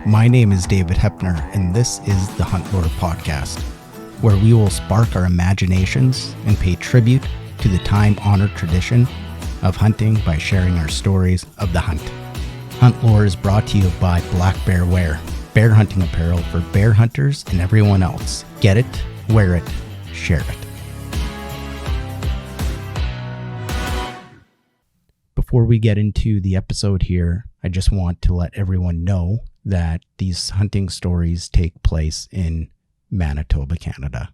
My name is David Heppner, and this is the Huntlore Podcast, where we will spark our imaginations and pay tribute to the time-honored tradition of hunting by sharing our stories of the hunt. Huntlore is brought to you by Black Bear Wear, bear hunting apparel for bear hunters and everyone else. Get it, wear it, share it. Before we get into the episode here, I just want to let everyone know that these hunting stories take place in Manitoba, Canada.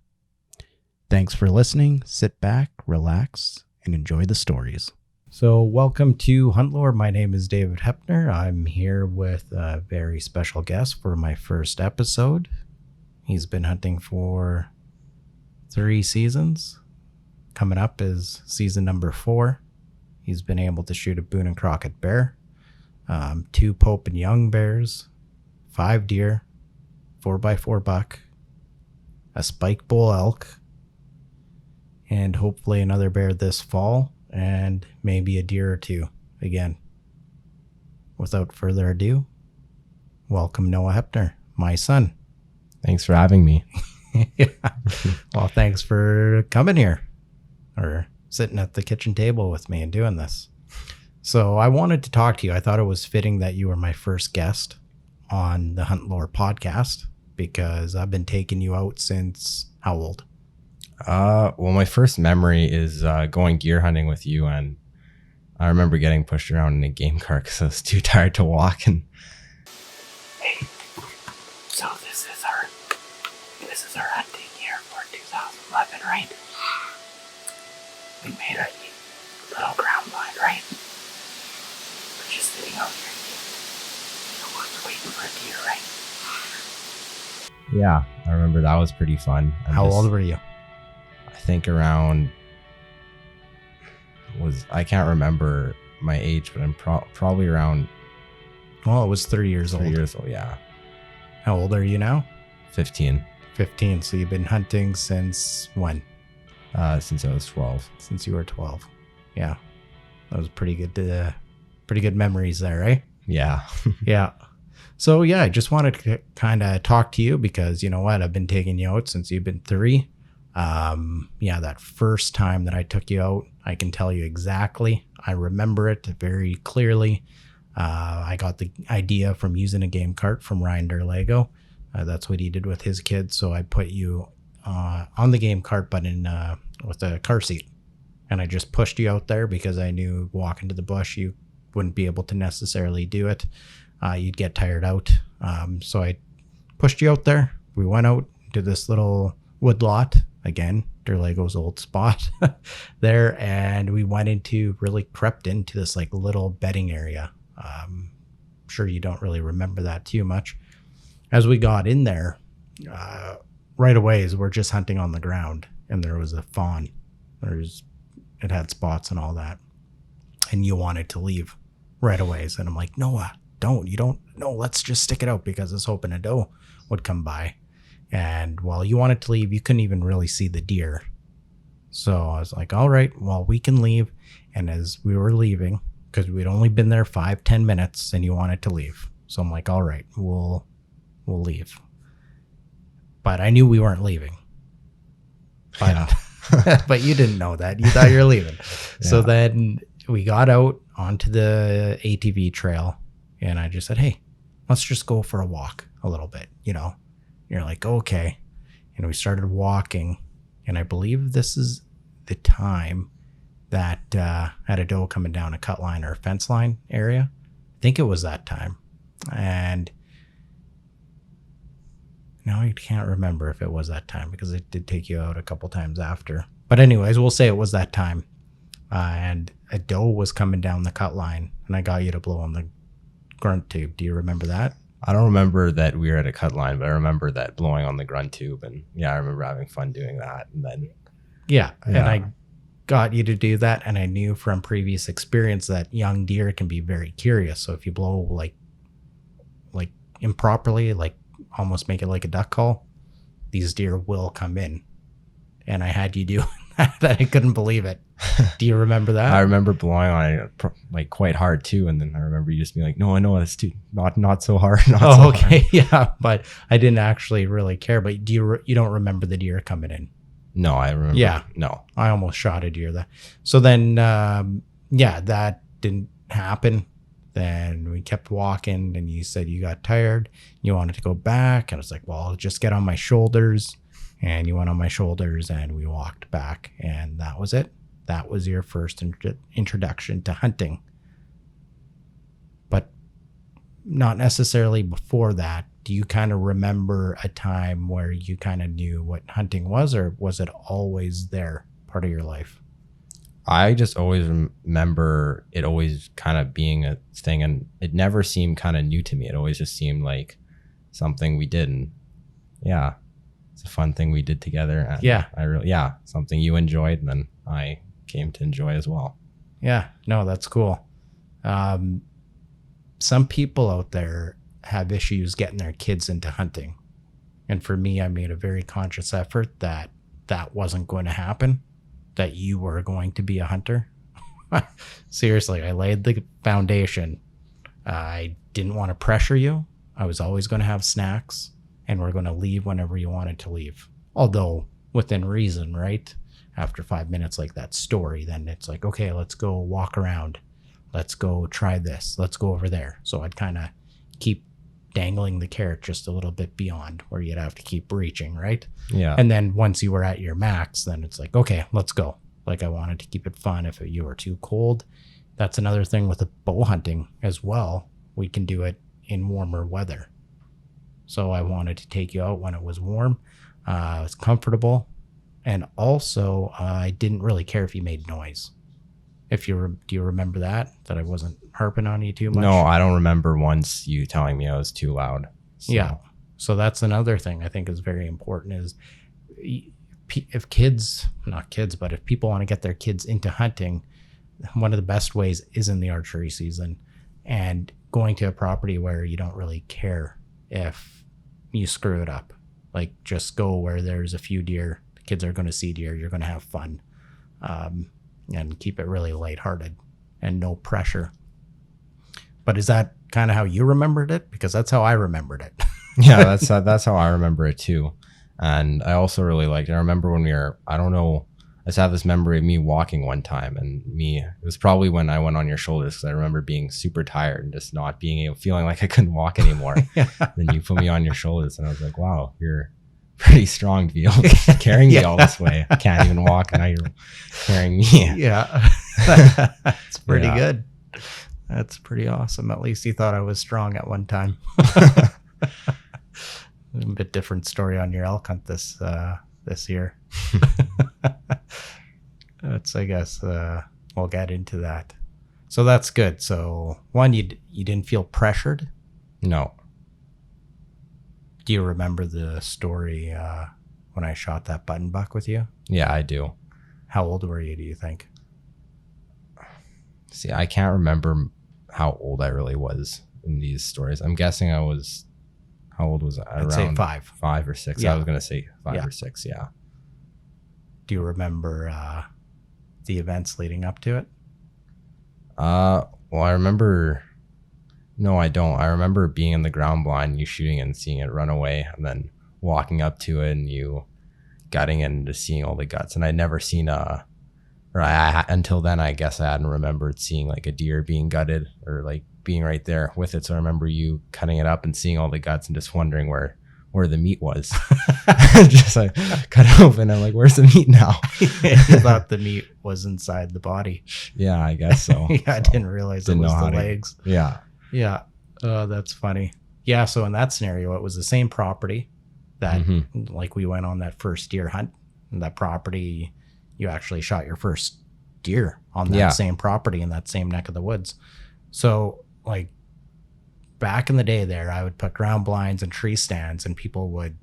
Thanks for listening. Sit back, relax, and enjoy the stories. So welcome to Huntlore. My name is David Heppner. I'm here with a very special guest for my first episode. He's been hunting for 3 seasons. Coming up is season number 4. He's been able to shoot a Boone and Crockett bear, 2 Pope and Young bears, 5 deer, 4x4 buck, a spike bull elk, and hopefully another bear this fall, and maybe a deer or 2 again. Without further ado, welcome Noah Heppner, my son. Thanks for having me. Yeah. Well, thanks for coming here, or sitting at the kitchen table with me and doing this. So I wanted to talk to you. I thought it was fitting that you were my first guest on the Huntlore Podcast, because I've been taking you out since how old? Well, my first memory is going deer hunting with you, and I remember getting pushed around in a game cart because I was too tired to walk. And hey, so this is our hunting year for 2011, right? We made a little ground blind, right? We're just sitting out here. We're waiting for a deer, right? yeah, I remember that was pretty fun. How old were you? I think around I can't remember my age, but I'm probably around. Well, it was 3 years old. 3 years old, yeah. How old are you now? 15. 15. So you've been hunting since when? Since I was 12. Since you were 12. Yeah. That was pretty good memories there, right? Yeah. Yeah. So yeah, I just wanted to kind of talk to you because, you know what, I've been taking you out since you've been 3. Yeah, that first time that I took you out, I can tell you exactly. I remember it very clearly. I got the idea from using a game cart from Ryan Derlego. That's what he did with his kids. So I put you on the game cart, but with a car seat. And I just pushed you out there because I knew walking to the bush, you wouldn't be able to necessarily do it. You'd get tired out. So I pushed you out there. We went out to this little wood lot, again, Derlego's old spot there. And we crept into this like little bedding area. Sure you don't really remember that too much. As we got in there, right away as we're just hunting on the ground, and there was a fawn. It had spots and all that. And you wanted to leave right away. And I'm like, Noah, let's just stick it out, because I was hoping a doe would come by. And while you wanted to leave, you couldn't even really see the deer. So I was like, all right, well, we can leave. And as we were leaving, because we'd only been there 5-10 minutes and you wanted to leave. So I'm like, all right, we'll leave. But I knew we weren't leaving. But, yeah. But you didn't know that. You thought you were leaving. Yeah. So then we got out onto the ATV trail, and I just said, hey, let's just go for a walk a little bit, you know. You're like, okay. And we started walking, and I believe this is the time that had a doe coming down a cut line or a fence line area. I think it was that time. And now I can't remember if it was that time, because it did take you out a couple times after. But anyways, we'll say it was that time. And a doe was coming down the cut line, and I got you to blow on the grunt tube. Do you remember that? I don't remember that we were at a cut line, but I remember that blowing on the grunt tube. And yeah, I remember having fun doing that. And then yeah. And I got you to do that. And I knew from previous experience that young deer can be very curious. So if you blow like improperly, like almost make it like a duck call, these deer will come in. And I had you do that. I couldn't believe it. Do you remember that? I remember blowing on it like quite hard too, and then I remember you just being like, "No, I know it's too not so hard." Not Oh, so okay. hard. Yeah, but I didn't actually really care. But you don't remember the deer coming in? No, I remember. Yeah. No. I almost shot a deer. So then, that didn't happen. Then we kept walking, and you said you got tired. You wanted to go back, and I was like, "Well, I'll just get on my shoulders." And you went on my shoulders, and we walked back, and that was it. That was your first introduction to hunting. But not necessarily before that. Do you kind of remember a time where you kind of knew what hunting was, or was it always there, part of your life? I just always remember it always kind of being a thing, and it never seemed kind of new to me. It always just seemed like something we did, and yeah, it's a fun thing we did together. And Yeah. Something you enjoyed, and then I came to enjoy as well. Yeah, no, that's cool. Some people out there have issues getting their kids into hunting. And for me, I made a very conscious effort that wasn't going to happen, that you were going to be a hunter. Seriously, I laid the foundation. I didn't want to pressure you. I was always going to have snacks, and we're going to leave whenever you wanted to leave. Although within reason, right? After 5 minutes, like that story, then it's like, okay, let's go walk around. Let's go try this. Let's go over there. So I'd kind of keep dangling the carrot just a little bit beyond where you'd have to keep reaching, right? Yeah. And then once you were at your max, then it's like, okay, let's go. Like I wanted to keep it fun. If you were too cold, that's another thing with the bow hunting as well. We can do it in warmer weather. So I wanted to take you out when it was warm. It was comfortable. And also, I didn't really care if you made noise. Do you remember that I wasn't harping on you too much? No, I don't remember once you telling me I was too loud. So. Yeah. So that's another thing I think is very important is if people want to get their kids into hunting, one of the best ways is in the archery season, and going to a property where you don't really care if you screw it up. Like just go where there's a few deer. The kids are going to see deer. You're going to have fun. And keep it really lighthearted and no pressure. But is that kind of how you remembered it? Because that's how I remembered it. Yeah, that's how I remember it too. And I also really liked it. I remember when I just have this memory of me walking one time, and it was probably when I went on your shoulders, because I remember being super tired and just not feeling like I couldn't walk anymore. Yeah. Then you put me on your shoulders, and I was like, wow, you're pretty strong to be able to carrying me all this way. I can't even walk, and now you're carrying me. Yeah. That's pretty good. That's pretty awesome. At least you thought I was strong at one time. A bit different story on your elk hunt this year. I guess we'll get into that. So that's good. So one, you didn't feel pressured? No. Do you remember the story when I shot that button buck with you? Yeah, I do. How old were you, do you think? See, I can't remember how old I really was in these stories. I'm guessing how old was I? I'd say 5. 5 or 6. Yeah. I was going to say 5 or 6, yeah. Do you remember the events leading up to it? Well, I remember... No, I don't. I remember being in the ground blind, you shooting and seeing it run away, and then walking up to it and you gutting it and just seeing all the guts. And I'd never seen until then, I guess I hadn't remembered seeing like a deer being gutted or like being right there with it. So I remember you cutting it up and seeing all the guts and just wondering where the meat was. Just like cut it open. I'm like, where's the meat now? You thought the meat was inside the body. Yeah, I guess so. Yeah, I didn't realize it was the legs. Yeah. Yeah. That's funny. Yeah. So in that scenario, it was the same property that like we went on that first deer hunt, and that property, you actually shot your first deer on that same property in that same neck of the woods. So like back in the day there, I would put ground blinds and tree stands, and people would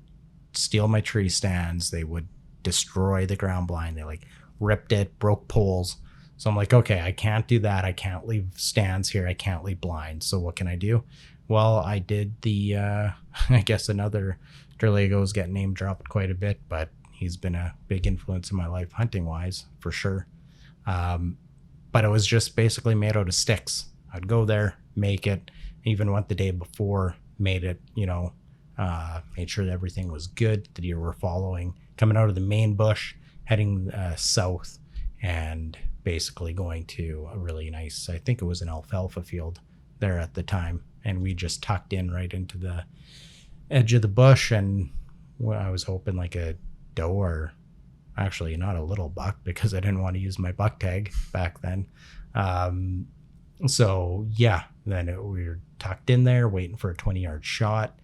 steal my tree stands. They would destroy the ground blind. They like ripped it, broke poles. So I'm like, okay, I can't do that. I can't leave stands here. I can't leave blinds. So what can I do? Well, I did the, I guess another Derlego's getting name dropped quite a bit, but he's been a big influence in my life hunting wise for sure. But it was just basically made out of sticks. I'd go there, make it, even went the day before, made it, made sure that everything was good, the deer were following, coming out of the main bush, heading south, and basically going to a really nice, I think it was an alfalfa field there at the time. And we just tucked in right into the edge of the bush, and I was hoping like a doe, or actually not a little buck, because I didn't want to use my buck tag back then. So yeah, then we were tucked in there waiting for a 20-yard shot,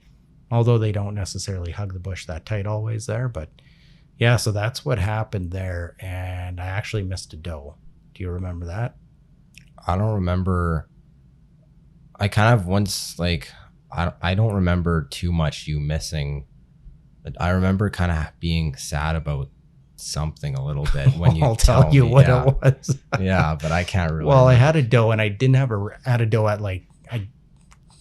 although they don't necessarily hug the bush that tight always there. But yeah, so that's what happened there. And I actually missed a doe. Do you remember that? I don't remember. I kind of once, like, I don't remember too much you missing, but I remember kind of being sad about something a little bit when you I'll tell you me. what Yeah. it was. Yeah, but I can't really. Well, I remember. had a doe, and I didn't have had a doe at, like, I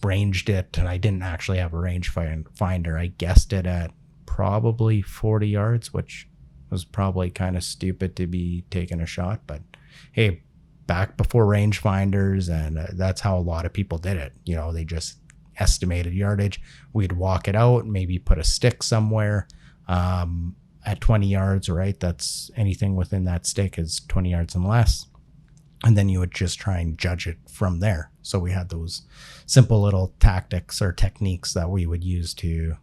ranged it, and I didn't actually have a range finder. I guessed it at probably 40 yards, which was probably kind of stupid to be taking a shot. But hey, back before range finders, and that's how a lot of people did it. They just estimated yardage. We'd walk it out, maybe put a stick somewhere at 20 yards, right? That's anything within that stick is 20 yards and less. And then you would just try and judge it from there. So we had those simple little tactics or techniques that we would use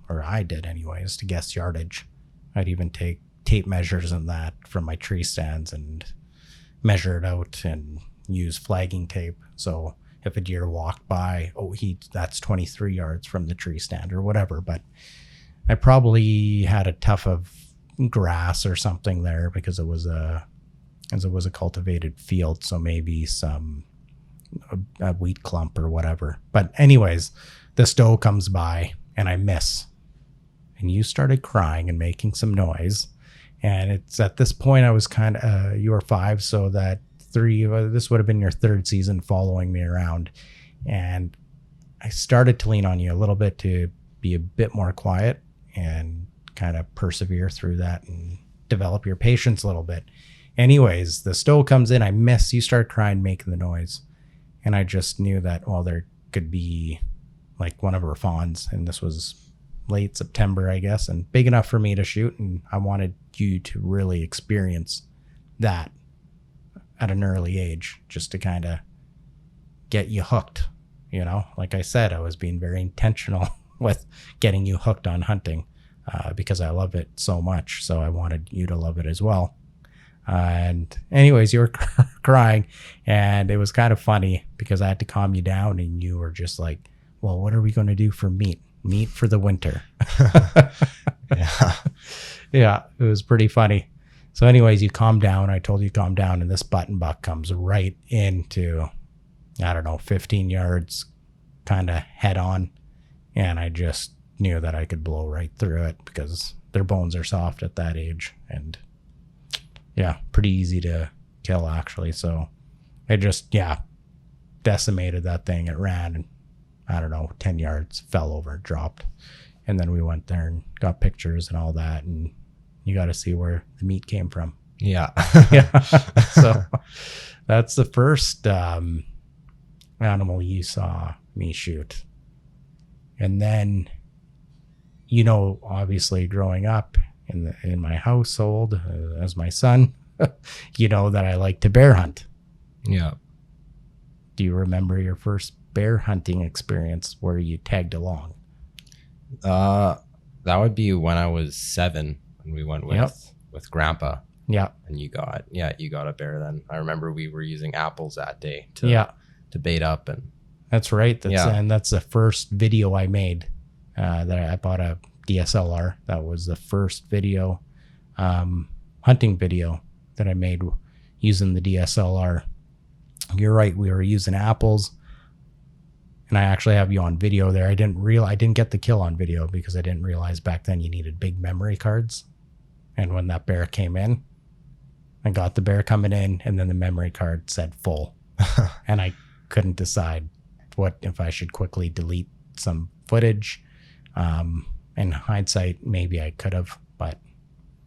or I did anyways, to guess yardage. I'd even take tape measures and that from my tree stands and measure it out and use flagging tape. So if a deer walked by, that's 23 yards from the tree stand or whatever. But I probably had a tuft of grass or something there because it was a cultivated field. So maybe a wheat clump or whatever. But anyways, this doe comes by and I miss. And you started crying and making some noise. And it's at this point I was kind of, you were 5, so that this would have been your 3rd season following me around. And I started to lean on you a little bit to be a bit more quiet and kind of persevere through that and develop your patience a little bit. Anyways, the doe comes in, I miss, you start crying, making the noise. And I just knew that, well, there could be like one of her fawns, and this was late September, I guess, and big enough for me to shoot. And I wanted you to really experience that at an early age, just to kind of get you hooked. Like I said, I was being very intentional with getting you hooked on hunting because I love it so much. So I wanted you to love it as well. And anyways, you were crying, and it was kind of funny because I had to calm you down, and you were just like, well, what are we going to do for meat for the winter? Yeah, it was pretty funny. So anyways, you calmed down. I told you to calm down, and this button buck comes right into, 15 yards, kind of head on. And I just knew that I could blow right through it because their bones are soft at that age. And yeah, pretty easy to kill actually. So I just, decimated that thing. It ran, 10 yards, fell over, dropped. And then we went there and got pictures and all that. And you got to see where the meat came from. Yeah. Yeah. So that's the first animal you saw me shoot. And then, obviously growing up in my household as my son, that I like to bear hunt. Yeah. Do you remember your first bear hunting experience where you tagged along? That would be when I was 7 and we went with Grandpa. Yeah. And you got a bear then. I remember we were using apples that day to bait up, and that's right. And that's the first video I made. That I bought a DSLR. That was the first video, hunting video that I made using the DSLR. You're right. We were using apples, and I actually have you on video there. I didn't get the kill on video because I didn't realize back then you needed big memory cards. And when that bear came in, I got the bear coming in, and then the memory card said full, and I couldn't decide if I should quickly delete some footage. In hindsight, maybe I could have, but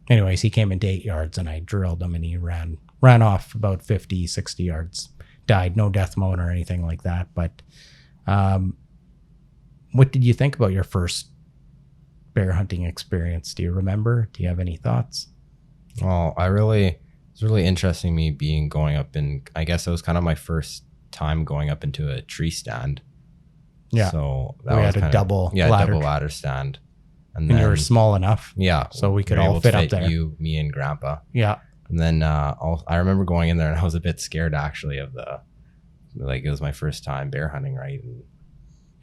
anyways, he came into 8 yards and I drilled him and he ran ran off about 50, 60 yards, died, no death mode or anything like that. But what did you think about your first bear hunting experience? Do you remember? Do you have any thoughts? Well, it's really interesting me going up in, I guess it was kind of my first time going up into a tree stand. Yeah. So we had a double ladder stand. And you were small enough. Yeah. So we could were all able to fit up there. You, me, and Grandpa. Yeah. And then I remember going in there and I was a bit scared actually of it was my first time bear hunting, right? And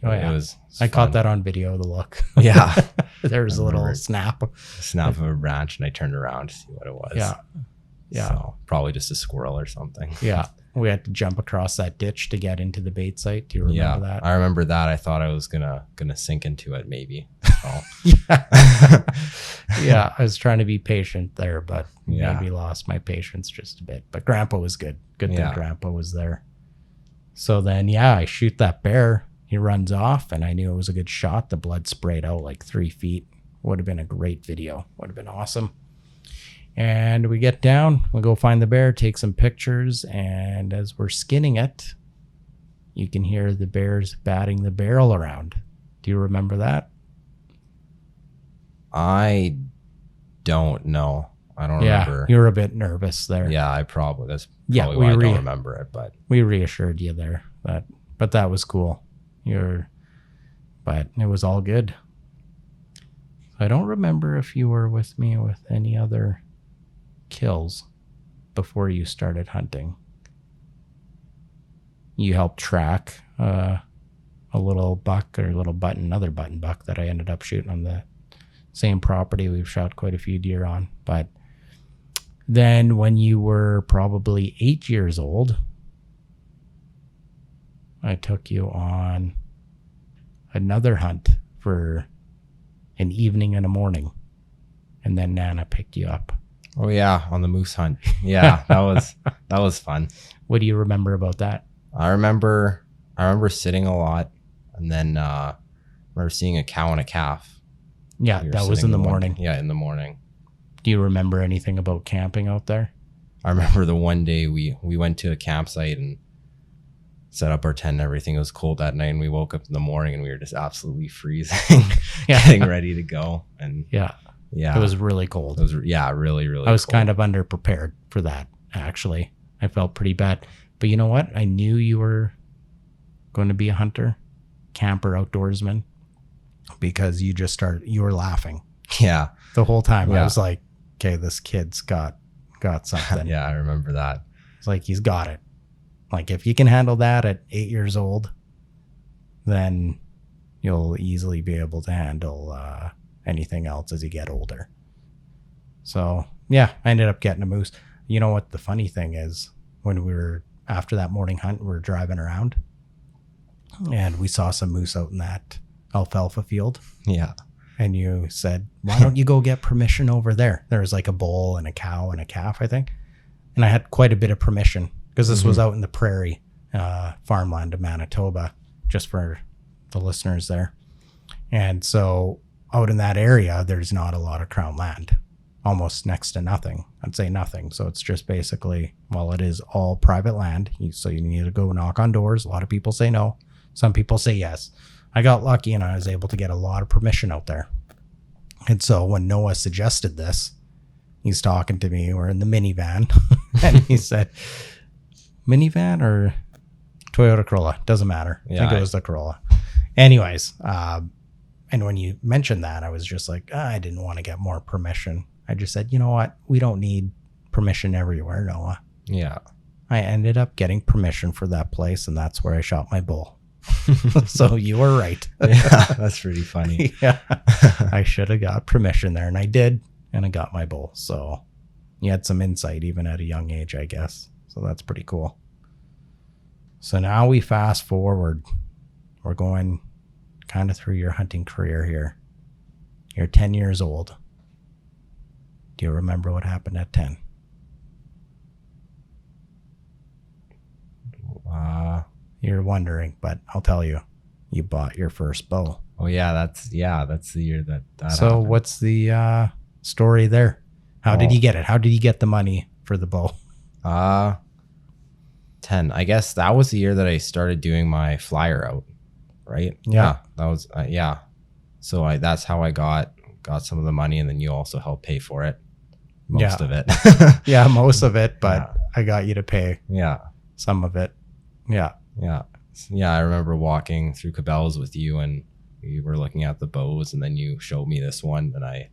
it was I fun. caught that on video, the look. Yeah. There was a little snap of a branch and I turned around to see what it was. Yeah. Yeah. So probably just a squirrel or something. Yeah. We had to jump across that ditch to get into the bait site. Do you remember that? I remember that. I thought I was gonna sink into it maybe. So. Yeah. Yeah. I was trying to be patient there, but yeah. maybe lost my patience just a bit. But Grandpa was good. Good thing Grandpa was there. So then, I shoot that bear. He runs off, and I knew it was a good shot. The blood sprayed out like 3 feet. Would have been a great video. Would have been awesome. And we get down, we go find the bear, take some pictures, and as we're skinning it, you can hear the bears batting the barrel around. Do you remember that? I don't know. I don't remember. You were a bit nervous there. Yeah, that's probably why I don't remember it, but we reassured you there. But that was cool. But it was all good. I don't remember if you were with me with any other kills before you started hunting. You helped track a little buck or another button buck that I ended up shooting on the same property we've shot quite a few deer on. But then when you were probably 8 years old, I took you on another hunt for an evening and a morning, and then Nana picked you up. Oh yeah, on the moose hunt. Yeah, that was fun. What do you remember about that? I remember sitting a lot, and then I remember seeing a cow and a calf. Yeah, that was in the morning. Yeah, in the morning. Do you remember anything about camping out there? I remember the one day we went to a campsite and set up our tent and everything. It was cold that night, and we woke up in the morning and we were just absolutely freezing, getting ready to go. And yeah, it was really cold. It was really, really I was cold. kind of underprepared for that, actually. I felt pretty bad. But you know what? I knew you were going to be a hunter, camper, outdoorsman, because you were laughing. Yeah. The whole time. I was like, okay, this kid's got something. Yeah, I remember that. It's like, he's got it. Like, if you can handle that at 8 years old, then you'll easily be able to handle anything else as you get older. So, I ended up getting a moose. You know what the funny thing is? When we were, after that morning hunt, we were driving around, and we saw some moose out in that alfalfa field. Yeah. And you said, why don't you go get permission over there? There was like a bull and a cow and a calf, I think. And I had quite a bit of permission, because this was out in the prairie farmland of Manitoba, just for the listeners there. And so out in that area, there's not a lot of crown land, almost next to nothing. I'd say nothing. So it's just basically, it is all private land. So you need to go knock on doors. A lot of people say no. Some people say yes. I got lucky and I was able to get a lot of permission out there. And so when Noah suggested this, he's talking to me. We're in the minivan, and he said, minivan or Toyota Corolla? Doesn't matter. I think it was the Corolla. Anyways, and when you mentioned that, I was just like, I didn't want to get more permission. I just said, you know what? We don't need permission everywhere, Noah. Yeah. I ended up getting permission for that place, and that's where I shot my bull. So you were right. Yeah, that's pretty funny. Yeah. I should have got permission there, and I did, and I got my bull. So you had some insight even at a young age, I guess. So that's pretty cool. So now we fast forward. We're going kind of through your hunting career here. You're 10 years old. Do you remember what happened at 10? You're wondering, but I'll tell you. You bought your first bow. Oh yeah, that's the year that So happened. What's the story there? How did you get it? How did you get the money for the bow? 10. I guess that was the year that I started doing my flyer out, right? Yeah. That was yeah. So that's how I got some of the money, and then you also helped pay for it. Most of it. Yeah, most of it, but Yeah. I got you to pay some of it. Yeah. I remember walking through Cabela's with you, and we were looking at the bows, and then you showed me this one, and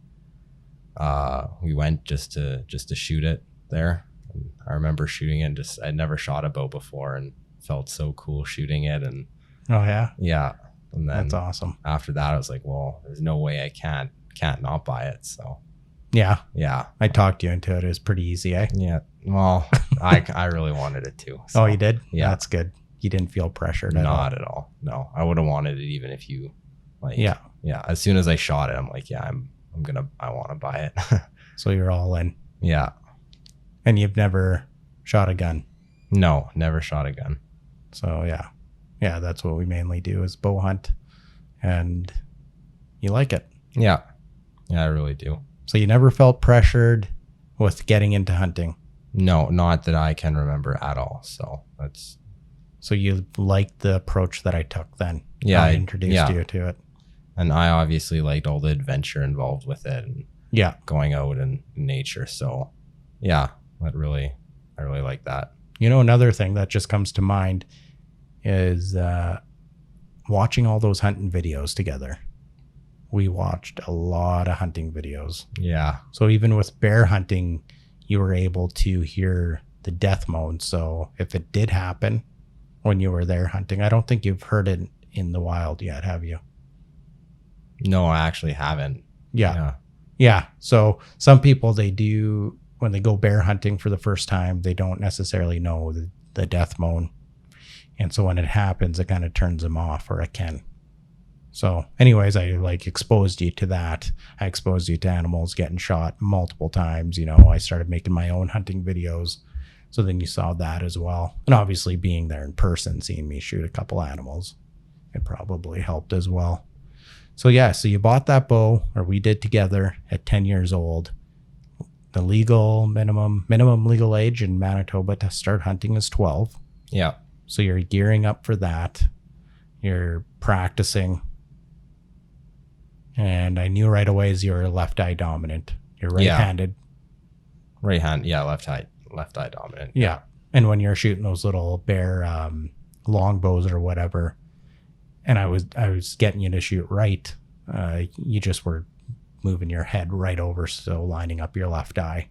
we went just to shoot it there. And I remember shooting it. I'd never shot a bow before, and felt so cool shooting it. And Oh yeah. yeah, and then That's awesome. after that, I was like, well, there's no way I can't not buy it. So Yeah. yeah, I talked you into it. It was pretty easy, eh? yeah. Well, I really wanted it too. So. Oh, you did? Yeah. That's good. You didn't feel pressured at all. Not at all. No, I would have wanted it even if you like. Yeah. Yeah. As soon as I shot it, I'm like, yeah, I want to buy it. So you're all in. Yeah. And you've never shot a gun. No, never shot a gun. So yeah. Yeah, that's what we mainly do is bow hunt. And you like it. Yeah. Yeah, I really do. So you never felt pressured with getting into hunting. No, not that I can remember at all. So So you liked the approach that I took then. Yeah, I introduced you to it. and I obviously liked all the adventure involved with it and Yeah. going out in nature. So yeah, I really like that. You know, another thing that just comes to mind is watching all those hunting videos together. We watched a lot of hunting videos. Yeah. So even with bear hunting, you were able to hear the death moan. So if it did happen when you were there hunting, I don't think you've heard it in the wild yet, have you? No, I actually haven't. Yeah. So some people, they do, when they go bear hunting for the first time, they don't necessarily know the death moan. And so when it happens, it kind of turns them off, or it can. So anyways, I exposed you to that. I exposed you to animals getting shot multiple times. You know, I started making my own hunting videos. So then you saw that as well. And obviously being there in person, seeing me shoot a couple animals, it probably helped as well. So yeah, so you bought that bow, or we did together at 10 years old. The minimum legal age in Manitoba to start hunting is 12. Yeah. So you're gearing up for that. You're practicing. And I knew right away as you're left eye dominant. You're right-handed. Right hand. Yeah. Left eye dominant. Yeah. And when you're shooting those little bear long bows or whatever, and I was getting you to shoot right, you just were moving your head right over, so lining up your left eye.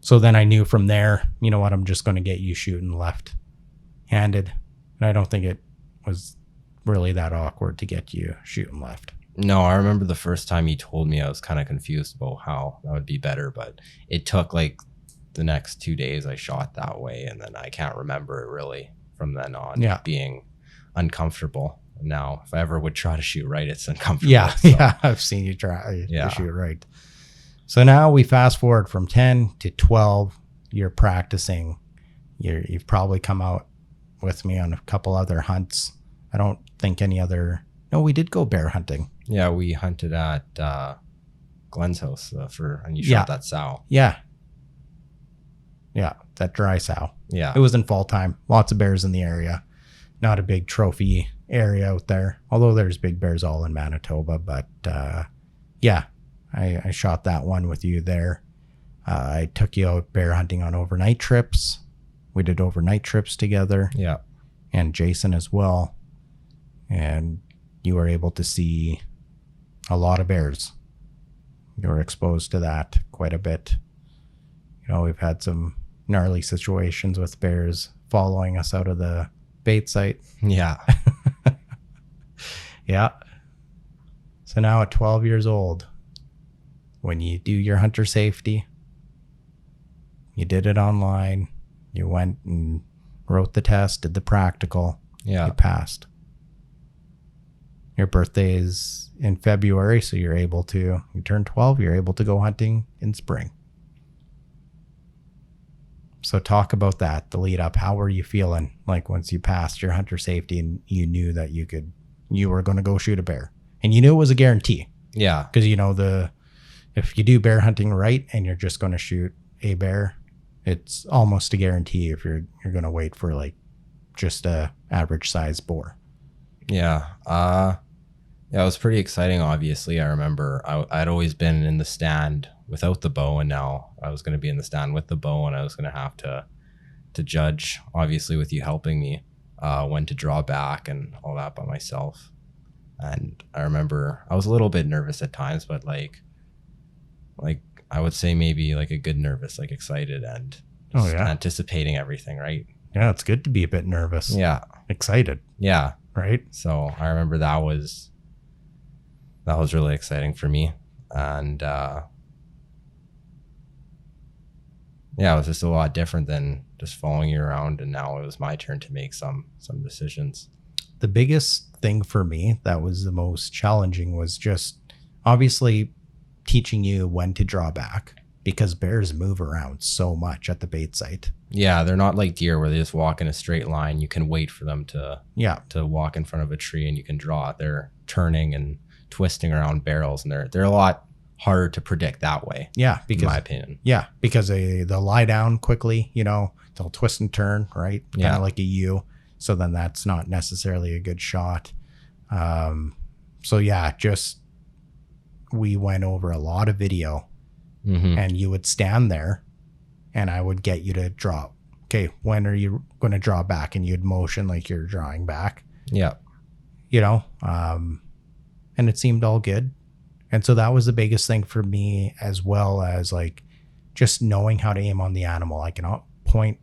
So then I knew from there, you know what, I'm just going to get you shooting left-handed. And I don't think it was really that awkward to get you shooting left. No, I remember the first time you told me, I was kind of confused about how that would be better, but it took like the next 2 days I shot that way, and then I can't remember it really from then on being uncomfortable. Now, if I ever would try to shoot right, it's uncomfortable. Yeah, so. yeah, I've seen you try to shoot right. So now we fast forward from 10 to 12. You're practicing. You've probably come out with me on a couple other hunts. I don't think any other. No, we did go bear hunting. Yeah, we hunted at Glenn's house and you shot that sow. Yeah, that dry sow. Yeah, it was in fall time. Lots of bears in the area. Not a big trophy area out there, although there's big bears all in Manitoba. But I shot that one with you there. I took you out bear hunting on overnight trips. We did overnight trips together. Yeah, and Jason as well. And you were able to see a lot of bears. You were exposed to that quite a bit. You know, we've had some gnarly situations with bears following us out of the bait site. Yeah. Yeah. So now at 12 years old, when you do your hunter safety, you did it online, you went and wrote the test, did the practical, Yeah. you passed. Your birthday is in February, so you turn 12, you're able to go hunting in spring. So talk about that, the lead up. How were you feeling like once you passed your hunter safety and you knew that you were going to go shoot a bear, and you knew it was a guarantee? Yeah. Because you know if you do bear hunting right and you're just going to shoot a bear, It's almost a guarantee if you're going to wait for like just a average size boar. Yeah. Yeah, it was pretty exciting. Obviously, I remember I'd always been in the stand without the bow, and now I was going to be in the stand with the bow, and I was going to have to judge, obviously, with you helping me, when to draw back and all that by myself. And I remember I was a little bit nervous at times, but like I would say maybe like a good nervous, like excited and just anticipating everything, right? Yeah, it's good to be a bit nervous. Yeah. Excited. Yeah. Right? So I remember that was really exciting for me. And yeah, it was just a lot different than just following you around, and now it was my turn to make some decisions. The biggest thing for me that was the most challenging was just obviously teaching you when to draw back, because bears move around so much at the bait site. Yeah, they're not like deer where they just walk in a straight line. You can wait for them to walk in front of a tree and you can draw. They're turning and twisting around barrels, and they're a lot harder to predict that way. Yeah, because, in my opinion. Yeah, because they'll lie down quickly, they'll twist and turn, right? Yeah. Kind of like a U. So then that's not necessarily a good shot. So yeah, just we went over a lot of video, and you would stand there and I would get you to draw. Okay, when are you going to draw back? And you'd motion like you're drawing back. Yeah. And it seemed all good. And so that was the biggest thing for me, as well as like just knowing how to aim on the animal. I can point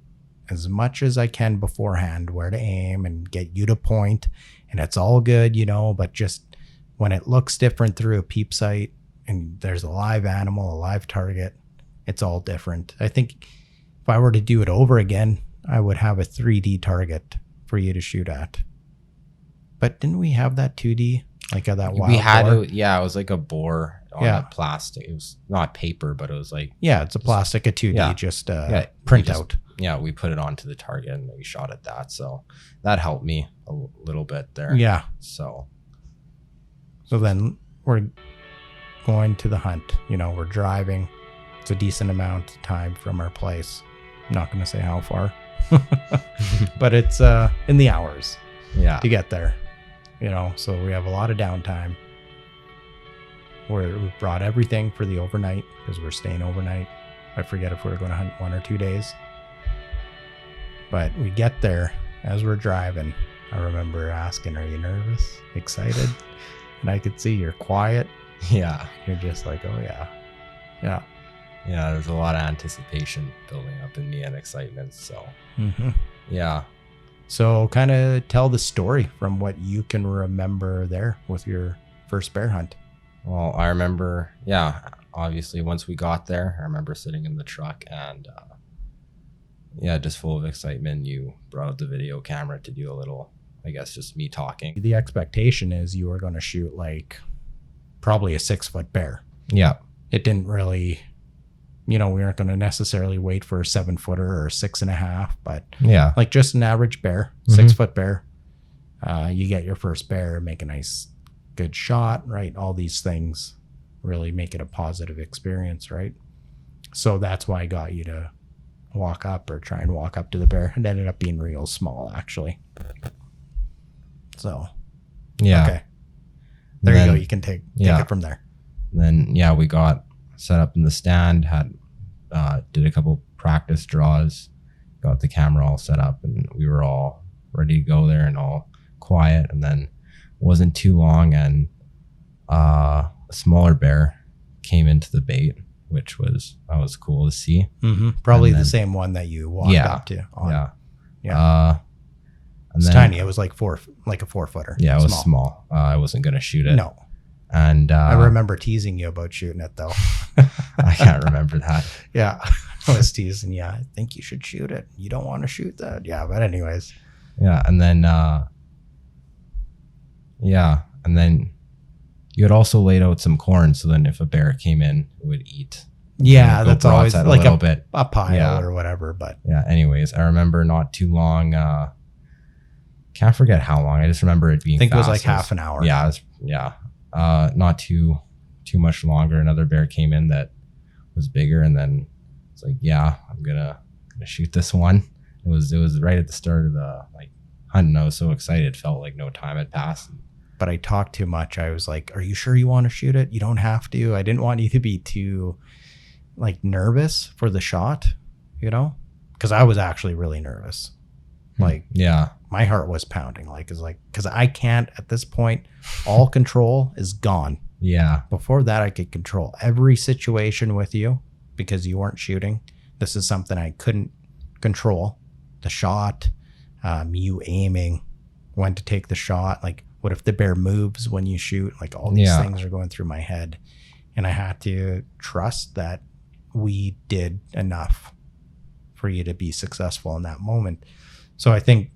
as much as I can beforehand where to aim and get you to point, and it's all good, but just when it looks different through a peep sight and there's a live animal, a live target, it's all different. I think if I were to do it over again, I would have a 3D target for you to shoot at. But didn't we have that 2D? Like that wild we had boar? it was like a boar on a plastic. It was not paper, but it was like, yeah, it's a plastic, a 2D, just print out. Yeah, we put it onto the target and we shot at that. So that helped me a little bit there. Yeah. So then we're going to the hunt. We're driving. It's a decent amount of time from our place. I'm not going to say how far, but it's in the hours to get there. So we have a lot of downtime. We brought everything for the overnight because we're staying overnight. I forget if we're going to hunt 1 or 2 days. But we get there as we're driving. I remember asking, are you nervous? Excited? And I could see you're quiet. Yeah. You're just like, oh yeah. Yeah. Yeah, there's a lot of anticipation building up in me and excitement. So yeah. So kind of tell the story from what you can remember there with your first bear hunt. Well, I remember, obviously once we got there, I remember sitting in the truck and just full of excitement. You brought out the video camera to do a little, I guess, just me talking. The expectation is you were going to shoot like probably a 6-foot bear. Yeah. It didn't really, we weren't going to necessarily wait for a 7-footer or a 6.5, but like just an average bear, 6-foot bear. You get your first bear, make a nice, good shot, right? All these things really make it a positive experience, right? So that's why I got you to walk up or try and walk up to the bear. It ended up being real small, actually. So, okay. There you go. You can take it from there. Then, we got set up in the stand, did a couple practice draws, got the camera all set up, and we were all ready to go there and all quiet. And then wasn't too long, and a smaller bear came into the bait, which was cool to see. Probably the same one that you walked up to. It's tiny. It was like a 4-footer. Yeah, it was small. I wasn't gonna shoot it. No. And I remember teasing you about shooting it though. I can't remember that. Yeah, I was teasing you. I think you should shoot it. You don't want to shoot that. Yeah, but anyways. Yeah, and then you had also laid out some corn, so then if a bear came in, it would eat. Yeah, that's always like a pile or whatever. But anyways, I remember not too long. Can't forget how long. I just remember it being. I think it was like half an hour. Yeah, not too much longer. Another bear came in that was bigger, and then it's like, I'm gonna gonna shoot this one. It was right at the start of the like hunt, and I was so excited. It felt like no time had passed. But I talked too much. I was like, are you sure you want to shoot it? You don't have to. I didn't want you to be too like nervous for the shot, you know, because I was actually really nervous. Like, yeah, my heart was pounding. Like, it's like, because I can't at this point, all control is gone. yeah, Before that, I could control every situation with you because you weren't shooting. This is something I couldn't control. The shot, you aiming, when to take the shot. Like, what if the bear moves when you shoot? Like, all these things are going through my head. And I had to trust that we did enough for you to be successful in that moment. So I think,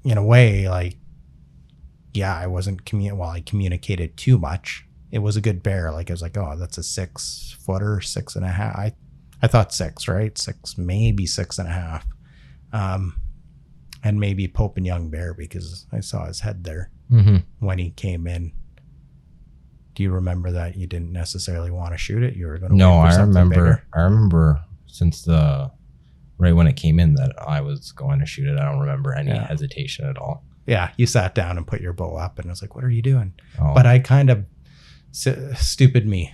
in a way, like, yeah, I wasn't I communicated too much. It was a good bear. Like, I was like, oh, that's a 6 footer, 6.5. I thought 6, right? 6, maybe 6.5. And maybe Pope and Young bear, because I saw his head there when he came in. Do you remember that you didn't necessarily want to shoot it? You were going to no, wait for I something remember. bigger? I remember since right when it came in that I was going to shoot it. I don't remember any hesitation at all. Yeah, you sat down and put your bow up, and I was like, what are you doing? Oh. But I kind of, stupid me,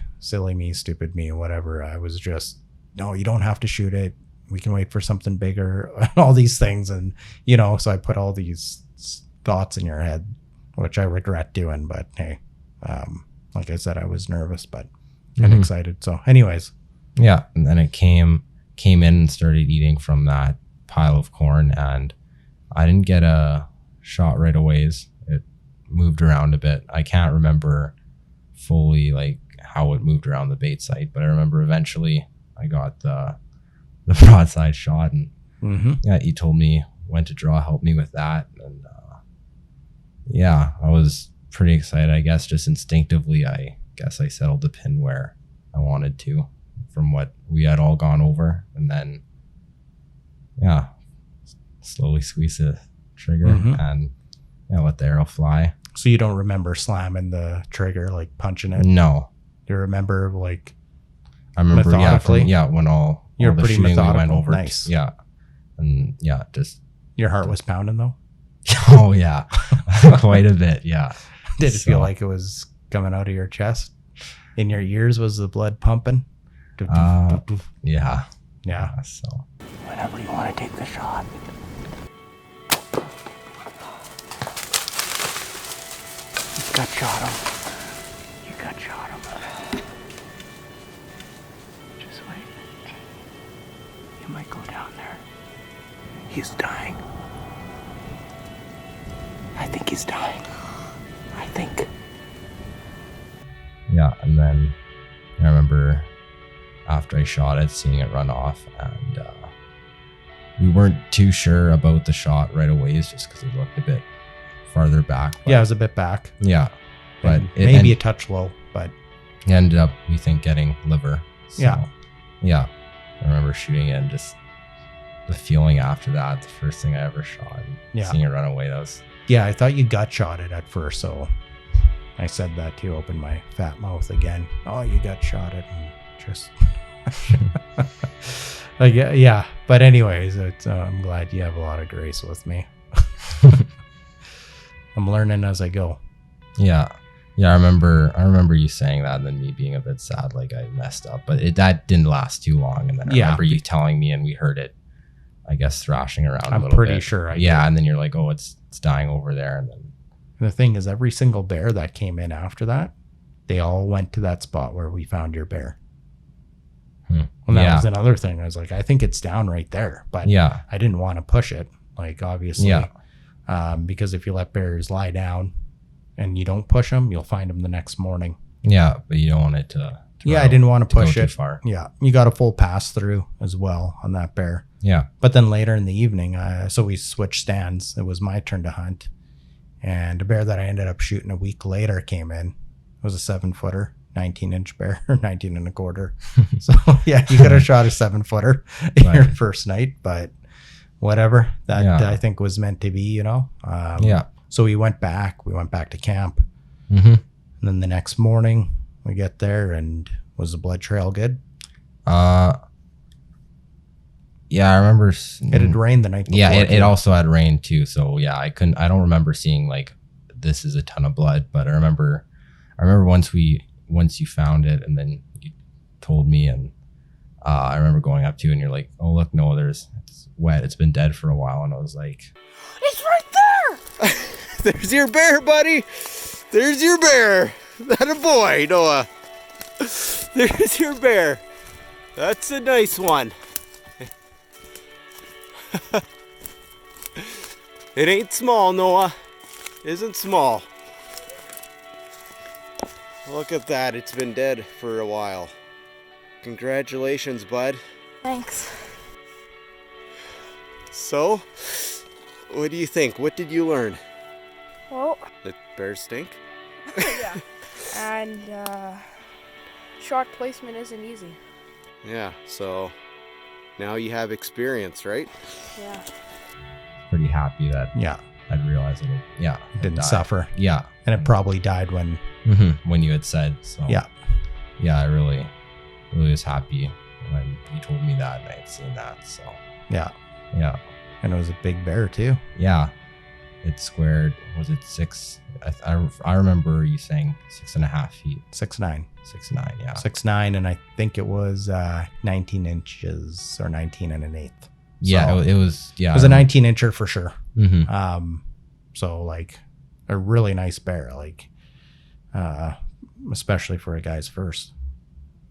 whatever. I was just, no, you don't have to shoot it. We can wait for something bigger, all these things. And, you know, so I put all these thoughts in your head, which I regret doing. But hey, like I said, I was nervous, but and excited. So anyways. Yeah. And then it came in and started eating from that pile of corn, and I didn't get a shot right away. It moved around a bit. I can't remember fully like how it moved around the bait site, but I remember eventually I got the broadside shot, and yeah, he told me when to draw, help me with that. And yeah, I was pretty excited. I guess just instinctively, I settled the pin where I wanted to from what we had all gone over. And then, yeah, slowly squeeze the trigger and let the arrow fly. So you don't remember slamming the trigger, like punching it? No. Do you remember, like, I remember, methodically? when all You're the pretty shooting methodical. we went over. Nice. Yeah. And yeah, just. Your heart was pounding, though? Oh, yeah. Quite a bit, yeah. Did it feel like it was coming out of your chest? In your ears, was the blood pumping? Yeah. Yeah. So. Whenever you want to take the shot. You gut shot him. You gut shot him. Just wait. You might go down there. He's dying. I think he's dying. I think. Yeah, and then I remember after I shot it, seeing it run off, and we weren't too sure about the shot right away, just because it looked a bit farther back. Yeah, it was a bit back. Yeah, but maybe a touch low, but it ended up, we think, getting liver. So, yeah. I remember shooting it, and just the feeling after that, the first thing I ever shot, and seeing it run away, that was. Yeah, I thought you gut shot it at first, so I said that to open my fat mouth again. Oh, you gut shot it, and just like yeah. But anyways, I'm glad you have a lot of grace with me. I'm learning as I go. Yeah. I remember you saying that, and then me being a bit sad, like I messed up. But that didn't last too long, and then I remember you telling me, and we heard it, I guess, thrashing around a little bit. I'm pretty sure. Yeah, and then you're like, oh, it's dying over there, and then. The thing is, every single bear that came in after that, they all went to that spot where we found your bear. Well, that was another thing. I was like, I think it's down right there, but I didn't want to push it, like, obviously, because if you let bears lie down and you don't push them, you'll find them the next morning. Yeah, but you don't want it to I didn't want to push it too far. Yeah, you got a full pass through as well on that bear. Yeah, but then later in the evening, so we switched stands. It was my turn to hunt. And a bear that I ended up shooting a week later came in. It was a 7-footer, 19-inch bear, or 19 and a quarter. So yeah, you could have shot a 7-footer your first night, but whatever. That I think was meant to be, you know. So we went back to camp, and then the next morning we get there, and was the blood trail good? Yeah, I remember. It had rained the night before. Yeah, it also had rain too. So yeah, I don't remember seeing like this is a ton of blood, but I remember once you found it and then you told me, and I remember going up to you and you're like, oh look, no, it's wet. It's been dead for a while, and I was like, It's right there! There's your bear, buddy. There's your bear. That a boy, Noah. There's your bear. That's a nice one. It ain't small, Noah. Isn't small. Look at that. It's been dead for a while. Congratulations, bud. Thanks. So, what do you think? What did you learn? Well, That bears stink? yeah. And shot placement isn't easy. Yeah, so now you have experience, right? Yeah. pretty happy that Yeah. I'd realized it. Yeah, It didn't died. suffer. Yeah, And it probably died when, when you had said so. yeah. Yeah, I really was happy when you told me that and I had seen that. So Yeah. yeah. And it was a big bear too. Yeah, it squared. Was it 6? I remember you saying 6.5 feet. 6'9". 6'9". Yeah. 6'9", and I think it was 19 inches or 19 and an eighth. Yeah. So, It was. Yeah. it was a 19 incher for sure. Mm-hmm. So like a really nice bear, like especially for a guy's first.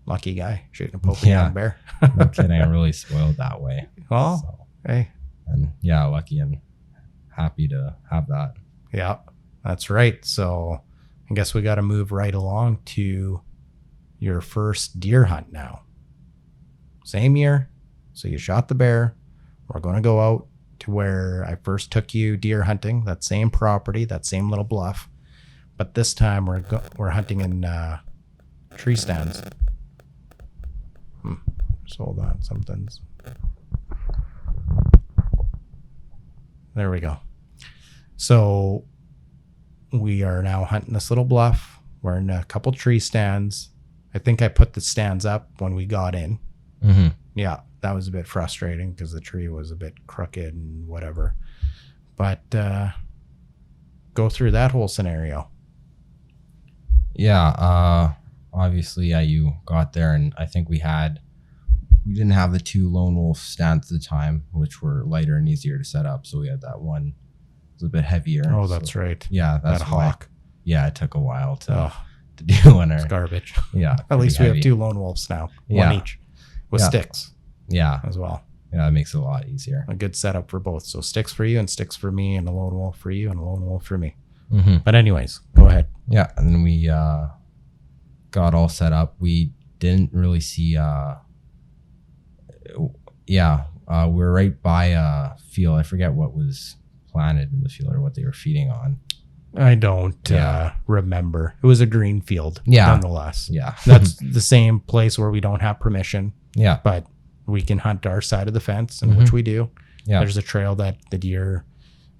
Lucky guy shooting a Pope Yeah. young bear. No kidding. I'm really spoiled that way. Well, So, hey, and yeah, lucky and happy to have that. yeah, that's right. So I guess we got to move right along to your first deer hunt now. Same year. So you shot the bear. We're going to go out to where I first took you deer hunting, that same property, that same little bluff. But this time we're hunting in tree stands. Just hold on, something's... There we go. So we are now hunting this little bluff. We're in a couple tree stands. I think I put the stands up when we got in. Mm-hmm. Yeah, that was a bit frustrating because the tree was a bit crooked and whatever. But go through that whole scenario. Yeah. Obviously, yeah, you got there, and I think we didn't have the 2 lone wolf stands at the time, which were lighter and easier to set up. So we had that one. It was a bit heavier. Oh, so, that's right. yeah, that's That why. hawk. Yeah, it took a while to Oh, do one. it's garbage. Yeah. At least we pretty have heavy. 2 lone wolves now. Yeah. One each. With Yeah. sticks Yeah. as well. Yeah, it makes it a lot easier. A good setup for both. So sticks for you and sticks for me, and a lone wolf for you and a lone wolf for me. Mm-hmm. But anyways, go ahead. Yeah, and then we got all set up. We didn't really see. We were right by a field. I forget what was planted in the field or what they were feeding on. I don't Yeah. remember. It was a green field, Yeah. nonetheless. Yeah, That's the same place where we don't have permission, yeah, but we can hunt our side of the fence, and which we do. yeah, There's a trail that the deer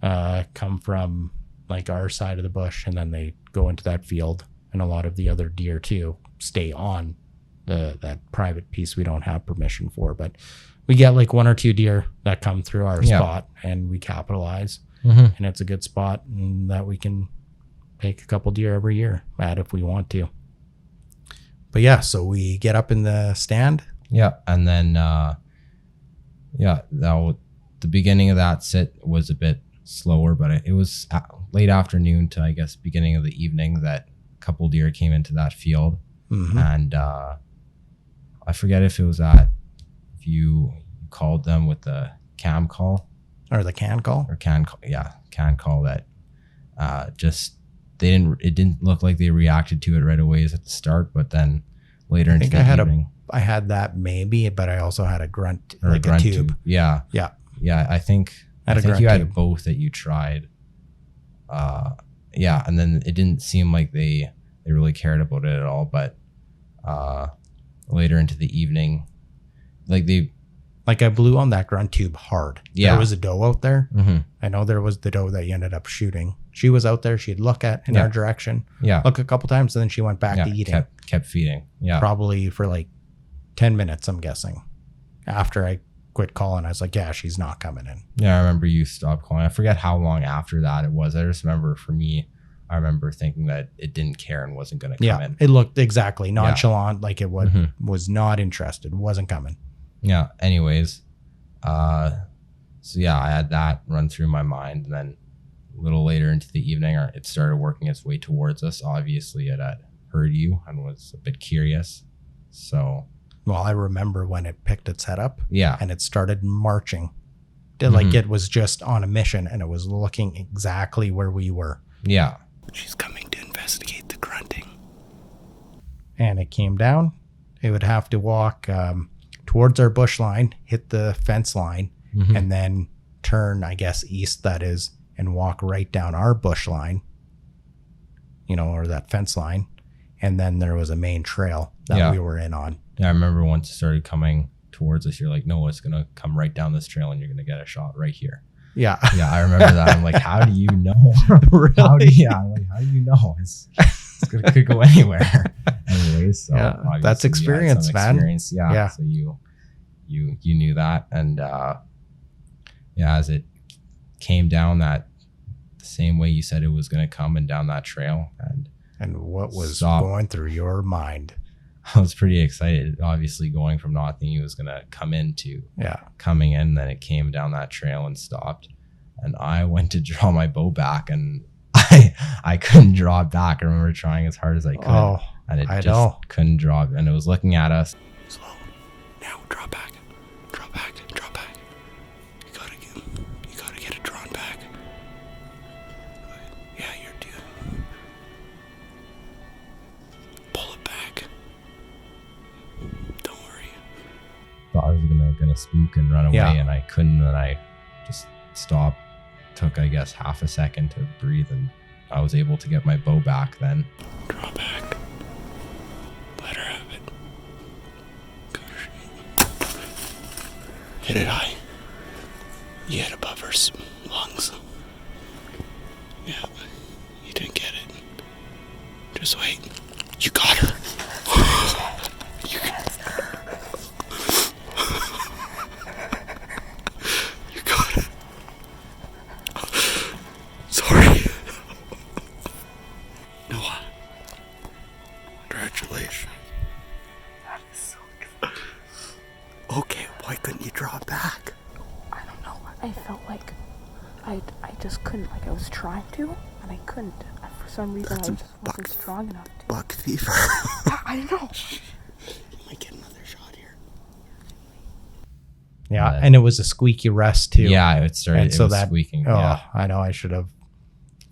come from, like our side of the bush, and then they go into that field, and a lot of the other deer too stay on that private piece we don't have permission for. But we get like 1 or 2 deer that come through our Yeah. spot, and we capitalize. mm-hmm. And it's a good spot, and that we can take a couple deer every year at if we want to. But yeah, so we get up in the stand. Yeah, and then the beginning of that sit was a bit slower, but it was late afternoon to I guess beginning of the evening that a couple deer came into that field, and I forget if you called them with the cam call. Or the can call. Or can call that it didn't look like they reacted to it right away at the start, but then later into the evening I had that maybe, but I also had a grunt, or like a tube. Yeah I think Grunt you had tube. both that you tried, and then it didn't seem like they really cared about it at all, but later into the evening Like I blew on that grunt tube hard. Yeah. There was a doe out there. mm-hmm. I know there was the doe that you ended up shooting. She was out there. She'd look in Yeah. our direction, yeah look a couple times, and then she went back to eating. kept feeding. Yeah, Probably for like 10 minutes, I'm guessing, after I quit calling. I was like, yeah, she's not coming in. Yeah, I remember you stopped calling. I forget how long after that it was. I just remember for me, I remember thinking that it didn't care and wasn't going to come in. It looked exactly nonchalant, like it was not interested, wasn't coming. Yeah. Anyways, so yeah, I had that run through my mind, and then a little later into the evening, it started working its way towards us. Obviously, it had heard you and was a bit curious. So, well, I remember when it picked its head up, and it started marching, like it was just on a mission, and it was looking exactly where we were. Yeah. She's coming to investigate the grunting. And it came down. It would have to walk towards our bush line, hit the fence line, and then turn, I guess, east, that is, and walk right down our bush line, or that fence line. And then there was a main trail that we were in on. Yeah, I remember once it started coming towards us, you're like, no, it's going to come right down this trail and you're going to get a shot right here. Yeah. Yeah, I remember that. I'm like, how do you know? Really? How do you know? Could go anywhere. Anyways, so that's experience, man. Experience, yeah. So you knew that, and as it came down that the same way you said it was going to come, and down that trail, and what was going through your mind? I was pretty excited, obviously, going from not thinking it was going to come in to coming in. Then it came down that trail and stopped, and I went to draw my bow back, and I couldn't draw it back. I remember trying as hard as I could, and it just couldn't draw it, and it was looking at us. Slow. Now draw back. Draw back. Draw back. You gotta get it drawn back. Yeah, you're due. Pull it back. Don't worry. Thought I was gonna spook and run away, and I couldn't. And I just stopped. Took, I guess, half a second to breathe, and I was able to get my bow back then. Draw back. Let her have it. Hit it high. You hit above her lungs. Yeah, you didn't get it. Just wait. You got her. You got it. Sorry. Noah. Congratulations. That is so good. Okay, why couldn't you draw it back? I don't know. I felt like I just couldn't. Like I was trying to, and I couldn't. For some reason, I just wasn't strong enough to. Buck fever. I don't know. You might get another shot here. Yeah, and it was a squeaky rest too. Yeah, it started. And so it was squeaking. Oh, I know. I should have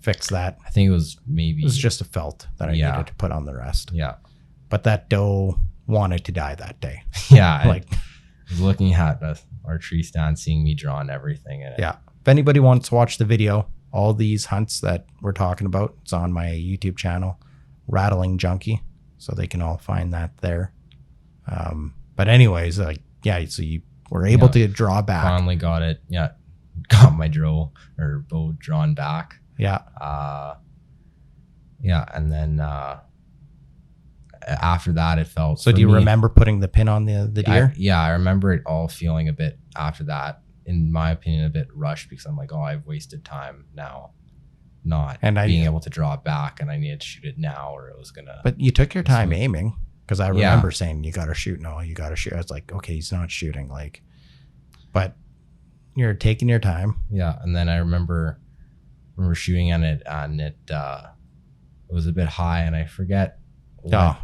fixed that. I think it was just a felt that I needed to put on the rest. Yeah, but that doe wanted to die that day. Yeah, I was looking at our tree stand, seeing me draw and everything. And if anybody wants to watch the video, all these hunts that we're talking about, it's on my YouTube channel, Rattling Junkie, so they can all find that there. But anyways, so you were able to draw back. Finally got it. Yeah, got my bow drawn back. Yeah. And then after that, it felt. So do you remember putting the pin on the deer? I remember it all feeling a bit after that. In my opinion, a bit rushed, because I'm like, I've wasted time now, not being able to draw it back, and I needed to shoot it now, or it was gonna. But you took your time aiming, because I remember saying you got to shoot. No, you got to shoot. I was like, okay, he's not shooting, but you're taking your time. Yeah, and then I remember shooting at it, and it was a bit high, and I forget.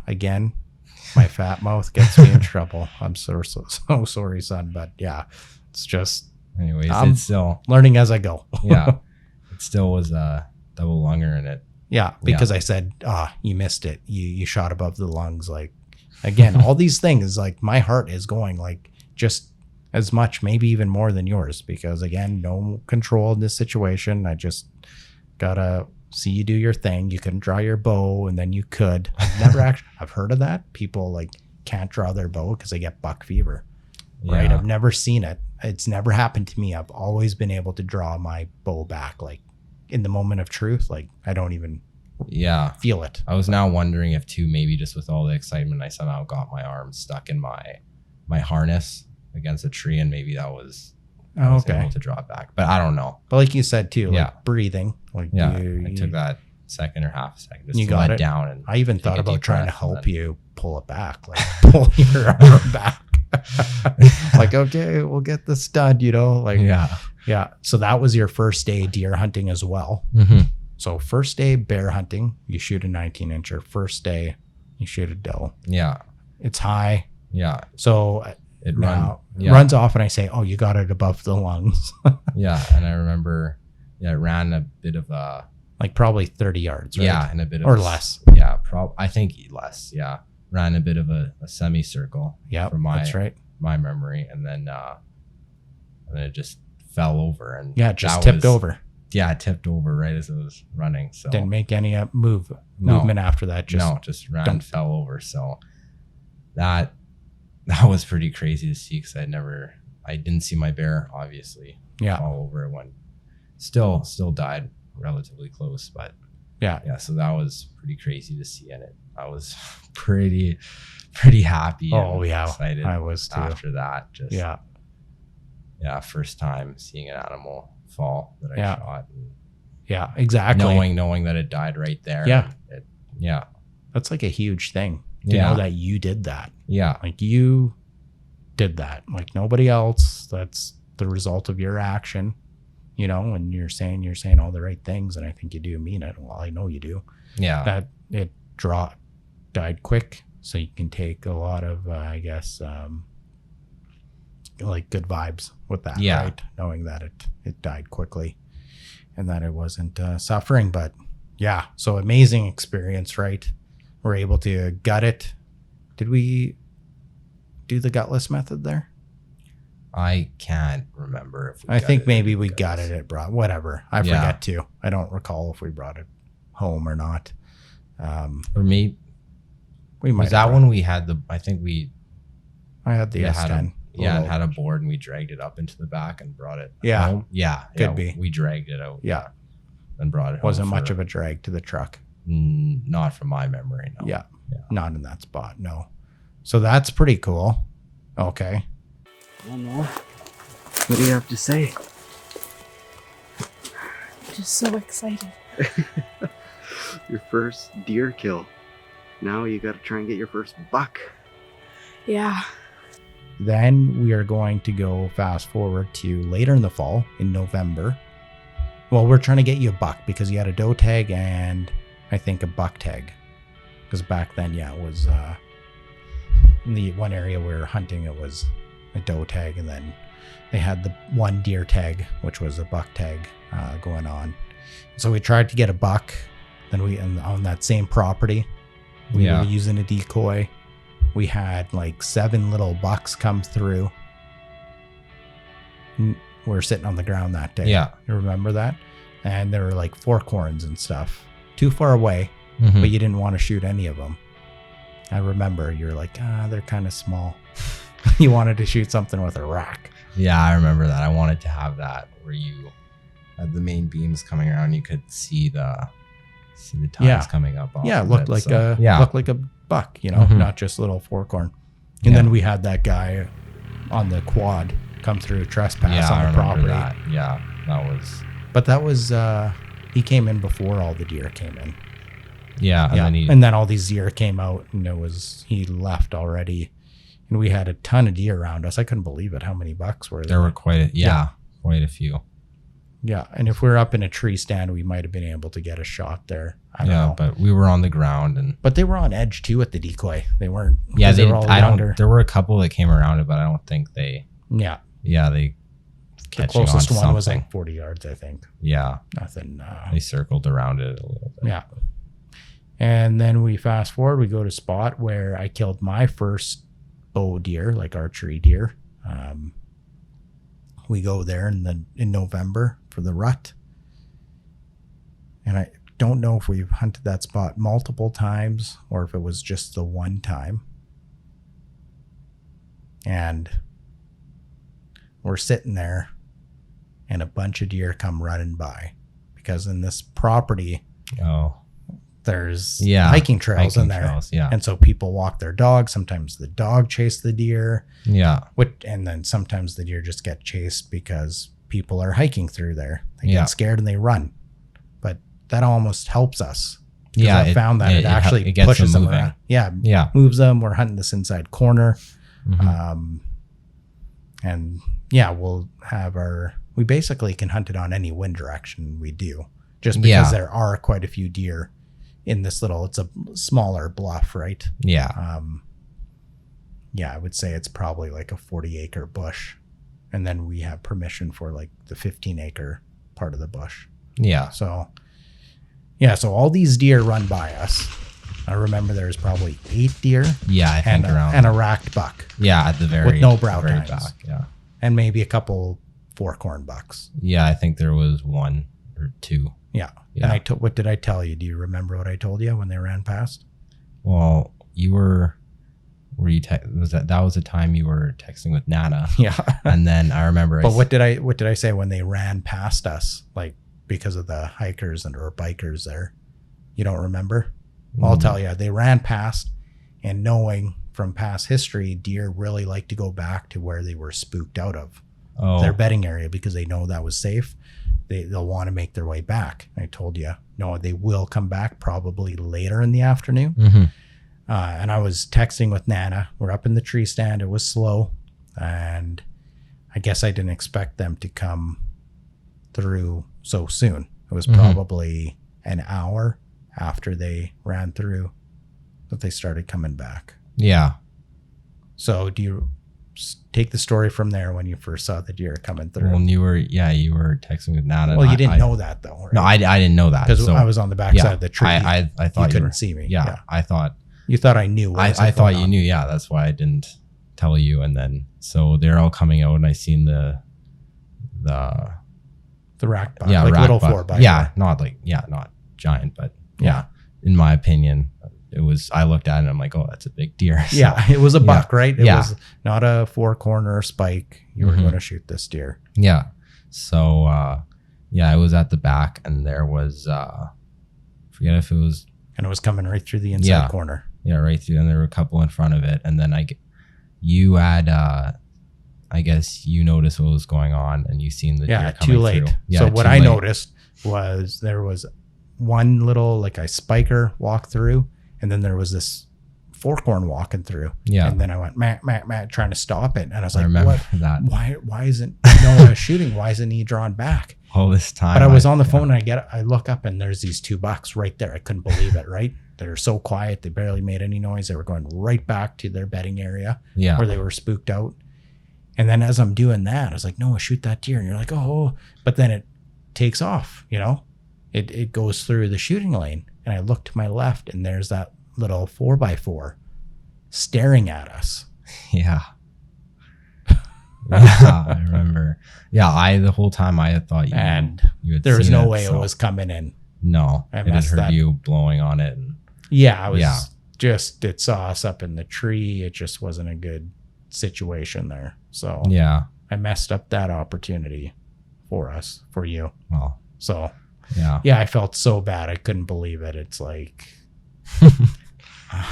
Again, my fat mouth gets me in trouble. I'm so sorry, son, but it's just. Anyways, it's still learning as I go. Yeah, it still was a double lunger in it. Yeah, because I said, you missed it. You shot above the lungs. Again, all these things, my heart is going just as much, maybe even more than yours, because again, no control in this situation. I just gotta see you do your thing. You couldn't draw your bow, and then you could. I've heard of that. People can't draw their bow because they get buck fever. Right? I've never seen it. It's never happened to me. I've always been able to draw my bow back. In the moment of truth, I don't even feel it. I was now wondering if too, maybe just with all the excitement, I somehow got my arm stuck in my harness, against a tree, and maybe that was Oh, was okay. able to draw it back. But I don't know. But like you said too, Yeah. like breathing. Like Yeah, you, I took that second or half a second just You to got let it. down. And I even take thought a about deep trying to breath and help then- you pull it back, like pull your arm back. Like, okay, we'll get the stud, like, yeah. So that was your first day deer hunting as well. Mm-hmm. So first day bear hunting, you shoot a 19-incher. First day, you shoot a doe. Yeah. It's high. Yeah. So It now yeah. runs off, and I say, "Oh, you got it above the lungs." Yeah. And I remember, it ran a bit of a, Like probably 30 yards, right? yeah, and a bit of Or a- less. Yeah. I think less. Yeah. Ran a bit of a semicircle. Yeah, from that's right. my memory. And then it just fell over. And Yeah, it just that tipped was- over. Yeah. It tipped over right as it was running. So Didn't make any No. movement after that. just ran, dumped. fell over. So that was pretty crazy to see, because I didn't see my bear obviously Yeah. fall over. It went still died relatively close, but Yeah. so that was pretty crazy to see, and I was pretty happy. Oh and yeah, excited I was too. after that. Just first time seeing an animal fall that I Yeah. shot, and Yeah, exactly. knowing that it died right there. Yeah. Yeah. That's like a huge thing to Yeah. know that you did that. Yeah. Like you did that. Like nobody else. That's the result of your action. And you're saying all the right things, and I think you do mean it. Well, I know you do. Yeah. That it died quick, so you can take a lot of I guess like good vibes with that, Yeah. right? Knowing that it died quickly and that it wasn't suffering. But yeah, so amazing experience, right? We're able to gut it. Did we do the gutless method there? I can't remember if I think gutted maybe it we because- gutted it, brought whatever. I Yeah. forget too. I don't recall if we brought it home or not. Or maybe We might was that have when we had I think we I had the had S10. and had a board, and we dragged it up into the back and brought it Yeah. home. Yeah. Could be. We dragged it out. Yeah. And brought it home. Wasn't much of a drag to the truck. Not from my memory, no. Yeah. Yeah. Not in that spot. No. So that's pretty cool. Okay. Well, no. What do you have to say? Just so excited. Your first deer kill. Now you got to try and get your first buck. Yeah. Then we are going to go fast forward to later in the fall in November. Well, we're trying to get you a buck because you had a doe tag and I think a buck tag. Because back then, yeah, it was in the one area we were hunting, it was a doe tag, and then they had the one deer tag, which was a buck tag going on. So we tried to get a buck. Then on that same property, we Yeah. were using a decoy. We had like 7 little bucks come through. We were sitting on the ground that day. Yeah. You remember that? And there were like fork horns and stuff. Too far away, Mhm. but you didn't want to shoot any of them. I remember you were like, they're kind of small. You wanted to shoot something with a rack. Yeah, I remember that. I wanted to have that where you had the main beams coming around. You could see the tines Yeah. coming up. Off Yeah, it of looked it, like so, looked like a buck, Mhm. not just little fork horn. And Yeah. then we had that guy on the quad come through trespass I on the remember property. that. Yeah, that was. But that was he came in before all the deer came in. Yeah, And then all these deer came out, and he left already. And we had a ton of deer around us. I couldn't believe it. How many bucks were there? there were quite a few. Yeah, and if we were up in a tree stand, we might have been able to get a shot there. I don't know. But we were on the ground, and But they were on edge too at the decoy. They weren't. yeah, 'cause they. were all I don't. yonder. There were a couple that came around it, but I don't think they. Yeah, Yeah, they. the Catching closest on one was something. like 40 yards, I think. Yeah, Nothing. they circled around it a little bit. Yeah. And then we fast forward. We go to spot where I killed my first bow deer, like archery deer. We go there in November for the rut. And I don't know if we've hunted that spot multiple times or if it was just the one time. And we're sitting there and a bunch of deer come running by because in this property, Oh. there's Yeah, hiking trails in hiking there. trails, yeah. And so people walk their dog. Sometimes the dog chase the deer. Yeah. And then sometimes the deer just get chased because people are hiking through there. They Yeah. get scared and they run. But that almost helps us. 'Cause Yeah, I found that it actually it gets pushes them moving. around. Yeah. Yeah. Moves them. We're hunting this inside corner. Mhm. And yeah, we basically can hunt it on any wind direction we do, just because there are quite a few deer in this it's a smaller bluff, right? Yeah. I would say it's probably like a 40-acre bush. And then we have permission for like the 15-acre part of the bush. Yeah. So all these deer run by us. I remember there was probably 8 deer. Yeah, I think around. And a racked buck. Yeah, at the very with no brow very tines. back. Yeah. And maybe a couple forkhorn bucks. Yeah, I think there was 1 or 2. Yeah. Yeah. And what did I tell you? Do you remember what I told you when they ran past? Well, you were you was that was the time you were texting with Nana? Yeah. And then I remember. But what did I say when they ran past us? Like because of the hikers or bikers there, you don't remember? Well, I'll tell you, they ran past, and knowing from past history, deer really like to go back to where they were spooked out of their bedding area because they know that was safe. They'll want to make their way back. I told you, no, they will come back probably later in the afternoon. Mm-hmm. And I was texting with Nana. We're up in the tree stand. It was slow. And I guess I didn't expect them to come through so soon. It was probably an hour after they ran through that they started coming back. Yeah. So do you take the story from there when you first saw the deer coming through? Well, you were texting with Nana. Well, you didn't know that though, right? No, I didn't know that because I was on the back side of the tree. I thought you couldn't see me. Yeah, I thought you thought I knew. I thought you knew. Yeah, that's why I didn't tell you. And then so they're all coming out, and I seen the rack buck, yeah, like rack little buck. 4x4. Yeah, not giant, but yeah. In my opinion, it was. I looked at it and I'm like, oh, that's a big deer. So, yeah, it was a buck, right? It Yeah. was not a 4-corner spike. You were going to shoot this deer. Yeah. So I was at the back, and there was forget if it was. And it was coming right through the inside corner. Yeah, right through. And there were a couple in front of it. And then you had, I guess you noticed what was going on, and you seen the deer coming too late. through. Yeah, so what too I late. noticed was there was one little, like a spiker walk through, and then there was this forkhorn walking through. Yeah. And then I went, Matt, trying to stop it. And I was like, remember what? that. Why isn't Noah shooting? Why isn't he drawn back? All this time. But I was on the phone and I look up and there's these 2 bucks right there. I couldn't believe it, right? They're so quiet. They barely made any noise. They were going right back to their bedding area where they were spooked out. And then as I'm doing that, I was like, Noah, shoot that deer. And you're like, oh, but then it takes off, it goes through the shooting lane. And I look to my left and there's that little 4x4 staring at us. Yeah. Yeah, I remember. Yeah, the whole time I had thought you had there was seen no it, way so. it was coming in. No, I I had messed heard that. you blowing on it. And Yeah, I was just, it saw us up in the tree. It just wasn't a good situation there. So yeah. I messed up that opportunity for you. Well, So yeah. I felt so bad. I couldn't believe it. It's like,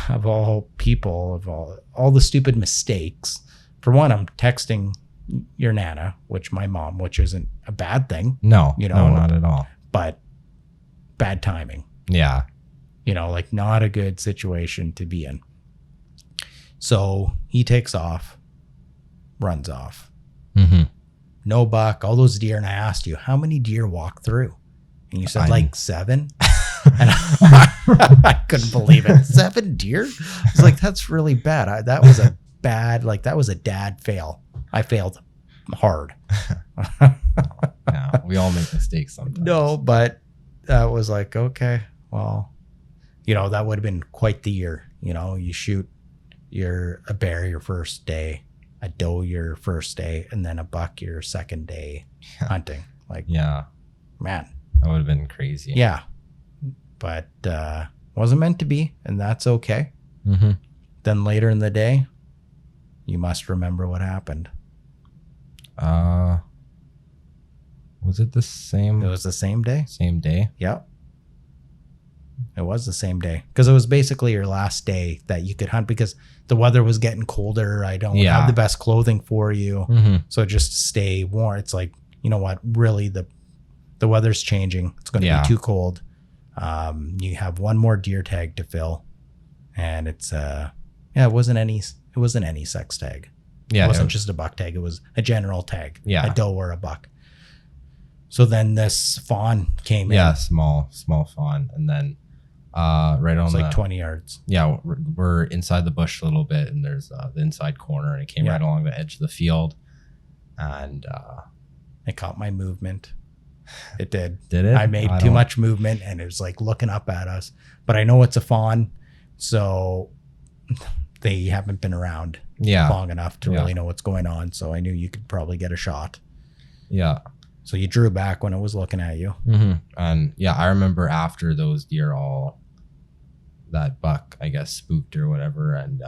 of all people, of all the stupid mistakes. For one, I'm texting your Nana, my mom, which isn't a bad thing. No, no, not at all. But bad timing. Yeah. Like not a good situation to be in. So he takes off, runs off. Mm-hmm. No buck, all those deer. And I asked you, how many deer walk through? And you said like 7. And I couldn't believe it. 7 deer? I was like, that's really bad. That was a dad fail. I failed hard. Yeah, we all make mistakes sometimes. No, but that was like, okay, well, that would have been quite the year. You shoot a bear your first day, a doe your first day, and then a buck your second day hunting. Like, yeah, man, that would have been crazy. Yeah, but wasn't meant to be, and that's okay. Mm-hmm. Then later in the day, you must remember what happened. Was it the same? It was the same day. Same day. Yep. It was the same day because it was basically your last day that you could hunt because the weather was getting colder. I don't have the best clothing for you. So just to stay warm. It's like, you know what, really the weather's changing. It's going to be too cold. You have one more deer tag to fill, and it's it wasn't any sex tag. Yeah, it wasn't just a buck tag. It was a general tag. Yeah, a doe or a buck. So then this fawn came in. Yeah, small fawn, and then right on like 20 yards. Yeah, we're inside the bush a little bit, and there's the inside corner, and it came right along the edge of the field, and it caught my movement. It did. Did it? I made too much movement, and it was like looking up at us. But I know it's a fawn, so they haven't been around long enough to really know what's going on. So I knew you could probably get a shot. Yeah. So you drew back when it was looking at you. And I remember after those deer that buck, I guess, spooked or whatever, and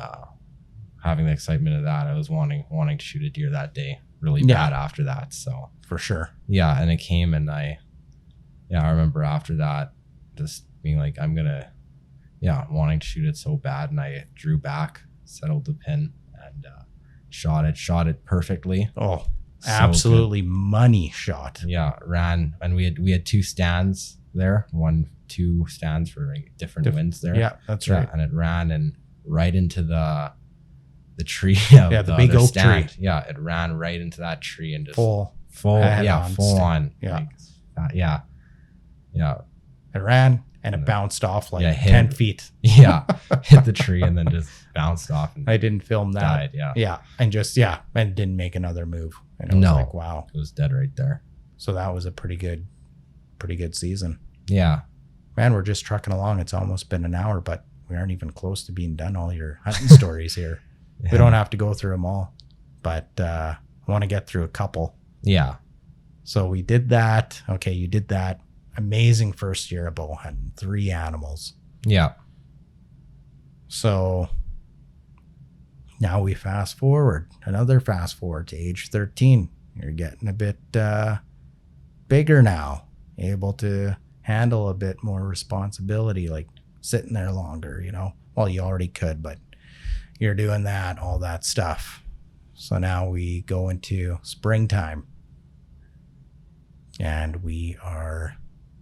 having the excitement of that, I was wanting to shoot a deer that day really bad after that. So for sure. Yeah. And it came, and I remember after that just being like, I'm going to, wanting to shoot it so bad. And I drew back, settled the pin, and shot it perfectly. Oh, so absolutely good. Money shot. Yeah, ran, and we had two stands there, 2 stands for different winds there. Yeah, that's right. And it ran and right into the tree of the big oak stand. tree. Yeah, it ran right into that tree and just full on. Yeah. It ran and it bounced off 10 feet. Yeah, hit the tree and then just bounced off. And I didn't film that. Died, and didn't make another move. And it was like, wow. It was dead right there. So that was a pretty good season. Yeah. Man, we're just trucking along. It's almost been an hour, but we aren't even close to being done all your hunting stories here. Yeah. We don't have to go through them all, but I want to get through a couple. Yeah. So we did that. Okay, you did that. Amazing first year of bow hunting, 3 animals. Yeah. So now we another fast forward to age 13. You're getting a bit bigger now, able to handle a bit more responsibility, like sitting there longer, Well, you already could, but you're doing that, all that stuff. So now we go into springtime and we are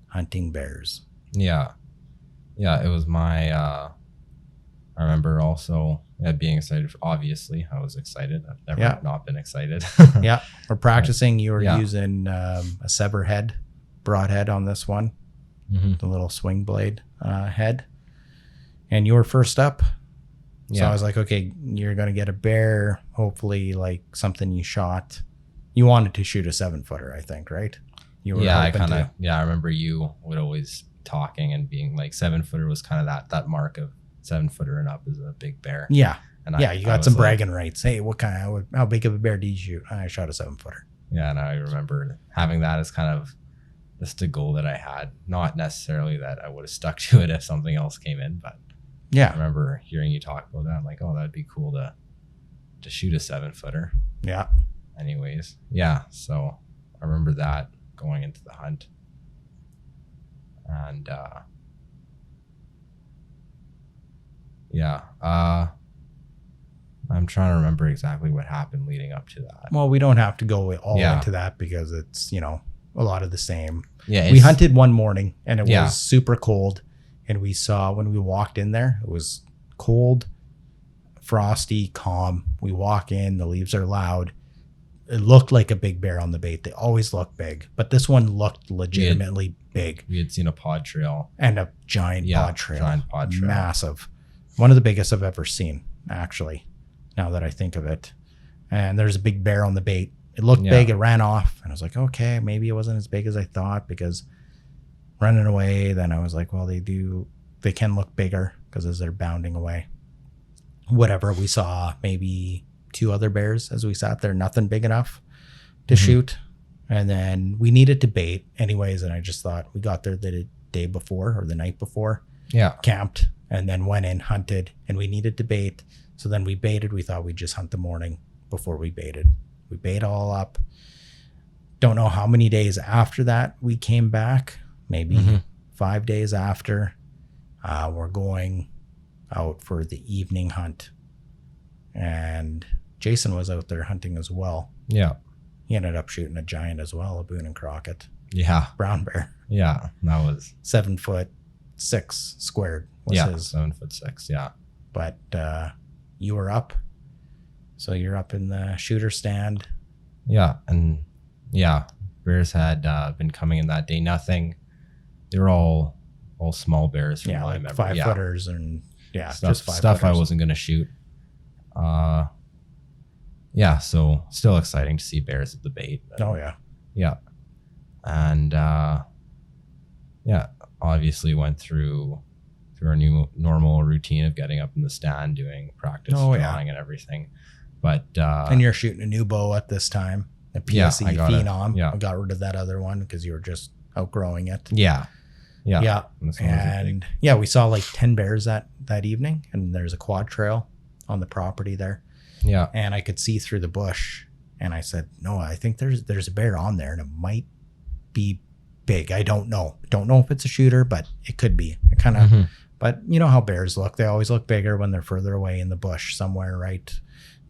hunting bears. Yeah. Yeah, it was my I remember also being excited. Obviously, I was excited. I've never not been excited. Yeah, we're practicing. You were using a sever head, broadhead on this one, the little swing blade head, and you were first up. So I was like, okay, you're gonna get a bear. Hopefully, like something you shot. You wanted to shoot a 7-footer, I think, right? You were I remember you would always talking and being like 7-footer was kind of that mark of 7-footer and up is a big bear. Yeah. And you got some bragging rights. Hey, how big of a bear did you shoot? I shot a 7-footer. Yeah. And I remember having that as kind of just a goal that I had, not necessarily that I would have stuck to it if something else came in, but I remember hearing you talk about that. I'm like, oh, that'd be cool to shoot a 7-footer. Yeah. Anyways. Yeah. So I remember that going into the hunt. And I'm trying to remember exactly what happened leading up to that. Well, we don't have to go all into that because it's, a lot of the same. Yeah. We hunted one morning and it was super cold. And we saw when we walked in there, it was cold, frosty, calm. We walk in, the leaves are loud. It looked like a big bear on the bait. They always look big, but this one looked legitimately big. We had seen a pod trail. And a giant pod trail. Massive. One of the biggest I've ever seen, actually, now that I think of it. And there's a big bear on the bait. It looked big. It ran off. And I was like, okay, maybe it wasn't as big as I thought because running away. Then I was like, well, they can look bigger because as they're bounding away. Whatever. We saw maybe 2 other bears as we sat there, nothing big enough to shoot. And then we needed to bait anyways. And I just thought we got there the day before or the night before. Yeah. Camped and then went in, hunted, and we needed to bait. So then we baited. We thought we'd just hunt the morning before we baited. We bait all up. Don't know how many days after that we came back, maybe 5 days after. We're going out for the evening hunt, and Jason was out there hunting as well. Yeah. He ended up shooting a giant as well, a Boone and Crockett Yeah. brown bear. Yeah. That was 7'6" squared was his. 7'6". Yeah. But you were up, so you're up in the shooter stand. Yeah. And yeah, bears had been coming in that day. Nothing. They were all small bears from what I remember. 5 footers and stuff, just 5 stuff I footers. wasn't gonna shoot. Yeah, so still exciting to see bears at the bait. Oh yeah. Yeah. And yeah, obviously went through our new normal routine of getting up in the stand, doing practice drawing and everything. But and you're shooting a new bow at this time, a PSE I got Phenom. Yeah. I got rid of that other one because you were just outgrowing it. Yeah. Yeah. This one was a big- And yeah, we saw like 10 bears that evening, and there's a quad trail on the property there. Yeah. And I could see through the bush, and I said, no, I think there's a bear on there, and it might be big. I don't know if it's a shooter, but it could be. It kind of Mhm. But you know how bears look. They always look bigger when they're further away in the bush somewhere, right?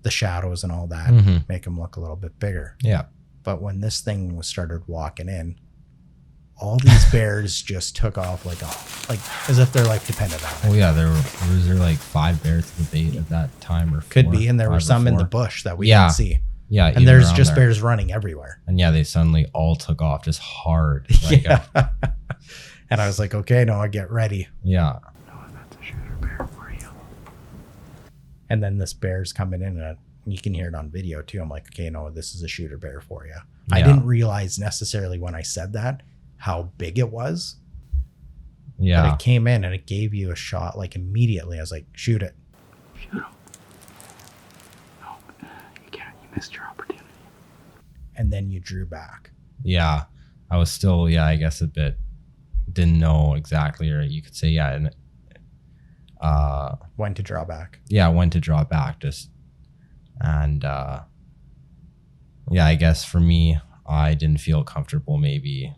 The shadows and all that Mhm. make them look a little bit bigger. Yeah. But when this thing started walking in, all these bears just took off like as if they're like dependent on it. Oh yeah, there was like 5 bears at the bait at that time, or 4, Could be, and there were 5 or some in the 4. bush that we Yeah. didn't see. Yeah, And even there's around just there. bears running everywhere. And yeah, they suddenly all took off just hard. Like Yeah. And I was like, okay, Noah, get ready. yeah. Noah, that's a shooter bear for you. And then this bear's coming in, and you can hear it on video too. I'm like, okay, Noah, this is a shooter bear for you. I Yeah. didn't realize necessarily when I said that how big it was. But Yeah. it came in and it gave you a shot like immediately. I was like, shoot it. Shoot him. No, you can't. You missed your opportunity. And then you drew back. Yeah. I was still, I guess a bit didn't know exactly, or you could say, and When to draw back. when to draw back just. And I guess for me, I didn't feel comfortable maybe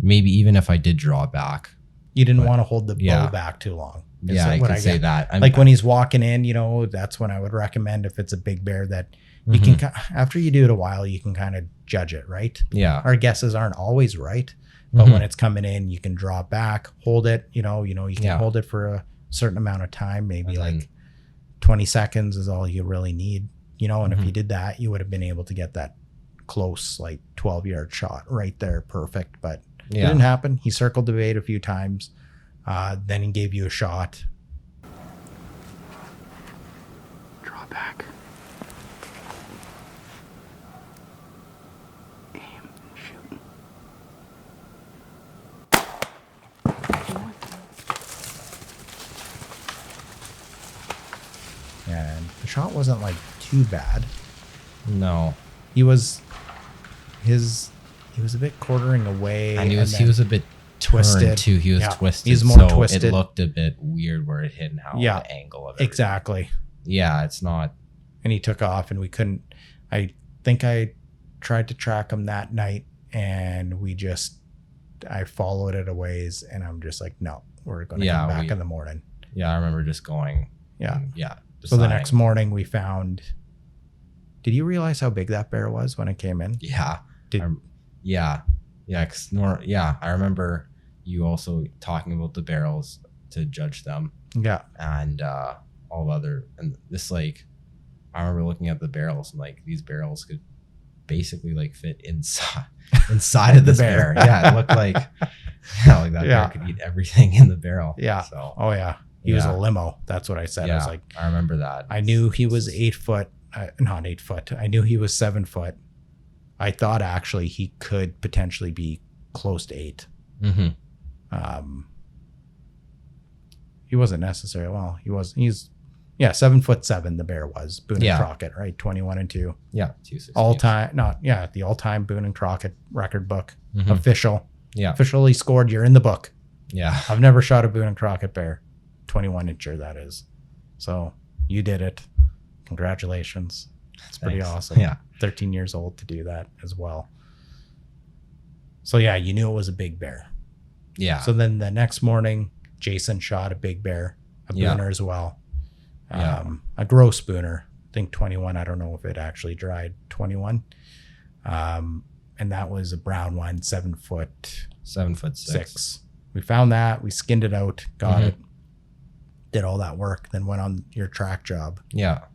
even if I did draw back. You didn't But, want to hold the yeah. bow back too long. Is Yeah, I what could say get. that. I'm, Like when he's walking in, that's when I would recommend, if it's a big bear, that you can, after you do it a while, you can kind of judge it, right? Yeah. Our guesses aren't always right, but Mhm. when it's coming in, you can draw back, hold it, you can Yeah. hold it for a certain amount of time, maybe And then- like 20 seconds is all you really need, and if Mhm. you did that, you would have been able to get that close, like 12-yard shot right there. Perfect. But it Yeah. didn't happen. He circled the bait a few times. Then he gave you a shot. Draw back. Aim and shoot. And the shot wasn't like too bad. No. He was a bit quartering away. And he was then a bit twisted. twisted too. He was Yeah, twisted. he's more so twisted. It looked a bit weird where it hit and how Yeah, the angle of it. exactly. Yeah, it's not. And he took off, and we couldn't. I think I tried to track him that night, and I followed it a ways, and I'm just like, no, we're going to come back in the morning. Yeah, I remember just going. Yeah. Yeah. So the next morning we found. Did you realize how big that bear was when it came in? Yeah. Did- Yeah. I remember you also talking about the barrels to judge them, Yeah. and all other, and this, like, I remember looking at the barrels, and like these barrels could basically like fit inside of The this bear. bear. Yeah, it looked like like that Yeah. bear could eat everything in the barrel. Yeah. So Oh yeah. He was a Yeah. limo. That's what I said. I was like, I remember that. I knew he was 8 foot, not 8 foot. I knew he was 7 foot. I thought actually he could potentially be close to 8. Mm-hmm. He wasn't necessarily, he's 7'7" the bear was. Boone Yeah. and Crockett, right? 21 and 2. Yeah, 260. The all-time Boone and Crockett record book. Mhm. Official. Yeah, Officially scored. You're in the book. yeah, I've never shot a Boone and Crockett bear. 21 incher, that is. So you did it. Congratulations. It's pretty Thanks. awesome. Yeah, 13 years old to do that as well. So yeah, you knew it was a big bear. yeah. So then the next morning, Jason shot a big bear, a Yeah. booner as well. Yeah. A gross booner, I think 21. I don't know if it actually dried 21. And that was a brown one, 7 foot 7'6". We found that, we skinned it out, got Mhm. it, did all that work, then went on your track job. Yeah.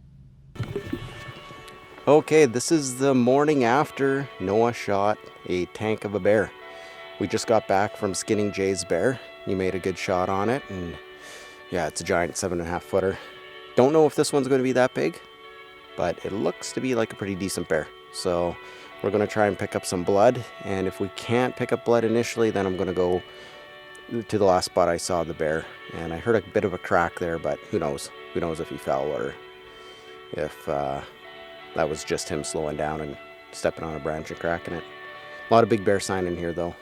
Okay, this is the morning after Noah shot a tank of a bear. We just got back from skinning Jay's bear. He made a good shot on it, and yeah, it's a giant 7.5 footer. Don't know if this one's going to be that big, but it looks to be like a pretty decent bear. So we're going to try and pick up some blood, and if we can't pick up blood initially, then I'm going to go to the last spot I saw the bear. And I heard a bit of a crack there, but who knows? Who knows if he fell or if that was just him slowing down and stepping on a branch and cracking it. A lot of big bear sign in here though.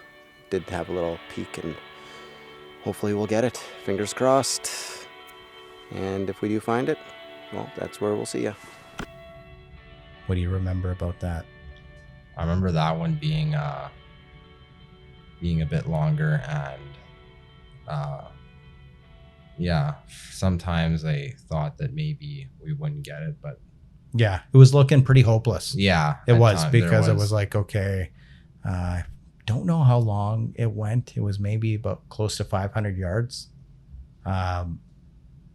Did have a little peek, and hopefully we'll get it. Fingers crossed. And if we do find it, well, that's where we'll see you. What do you remember about that? I remember that one being a bit longer, and yeah, sometimes I thought that maybe we wouldn't get it, but Yeah, it was looking pretty hopeless. yeah, It at was times there because it was like, okay, don't know how long it went. It was maybe about close to 500 yards.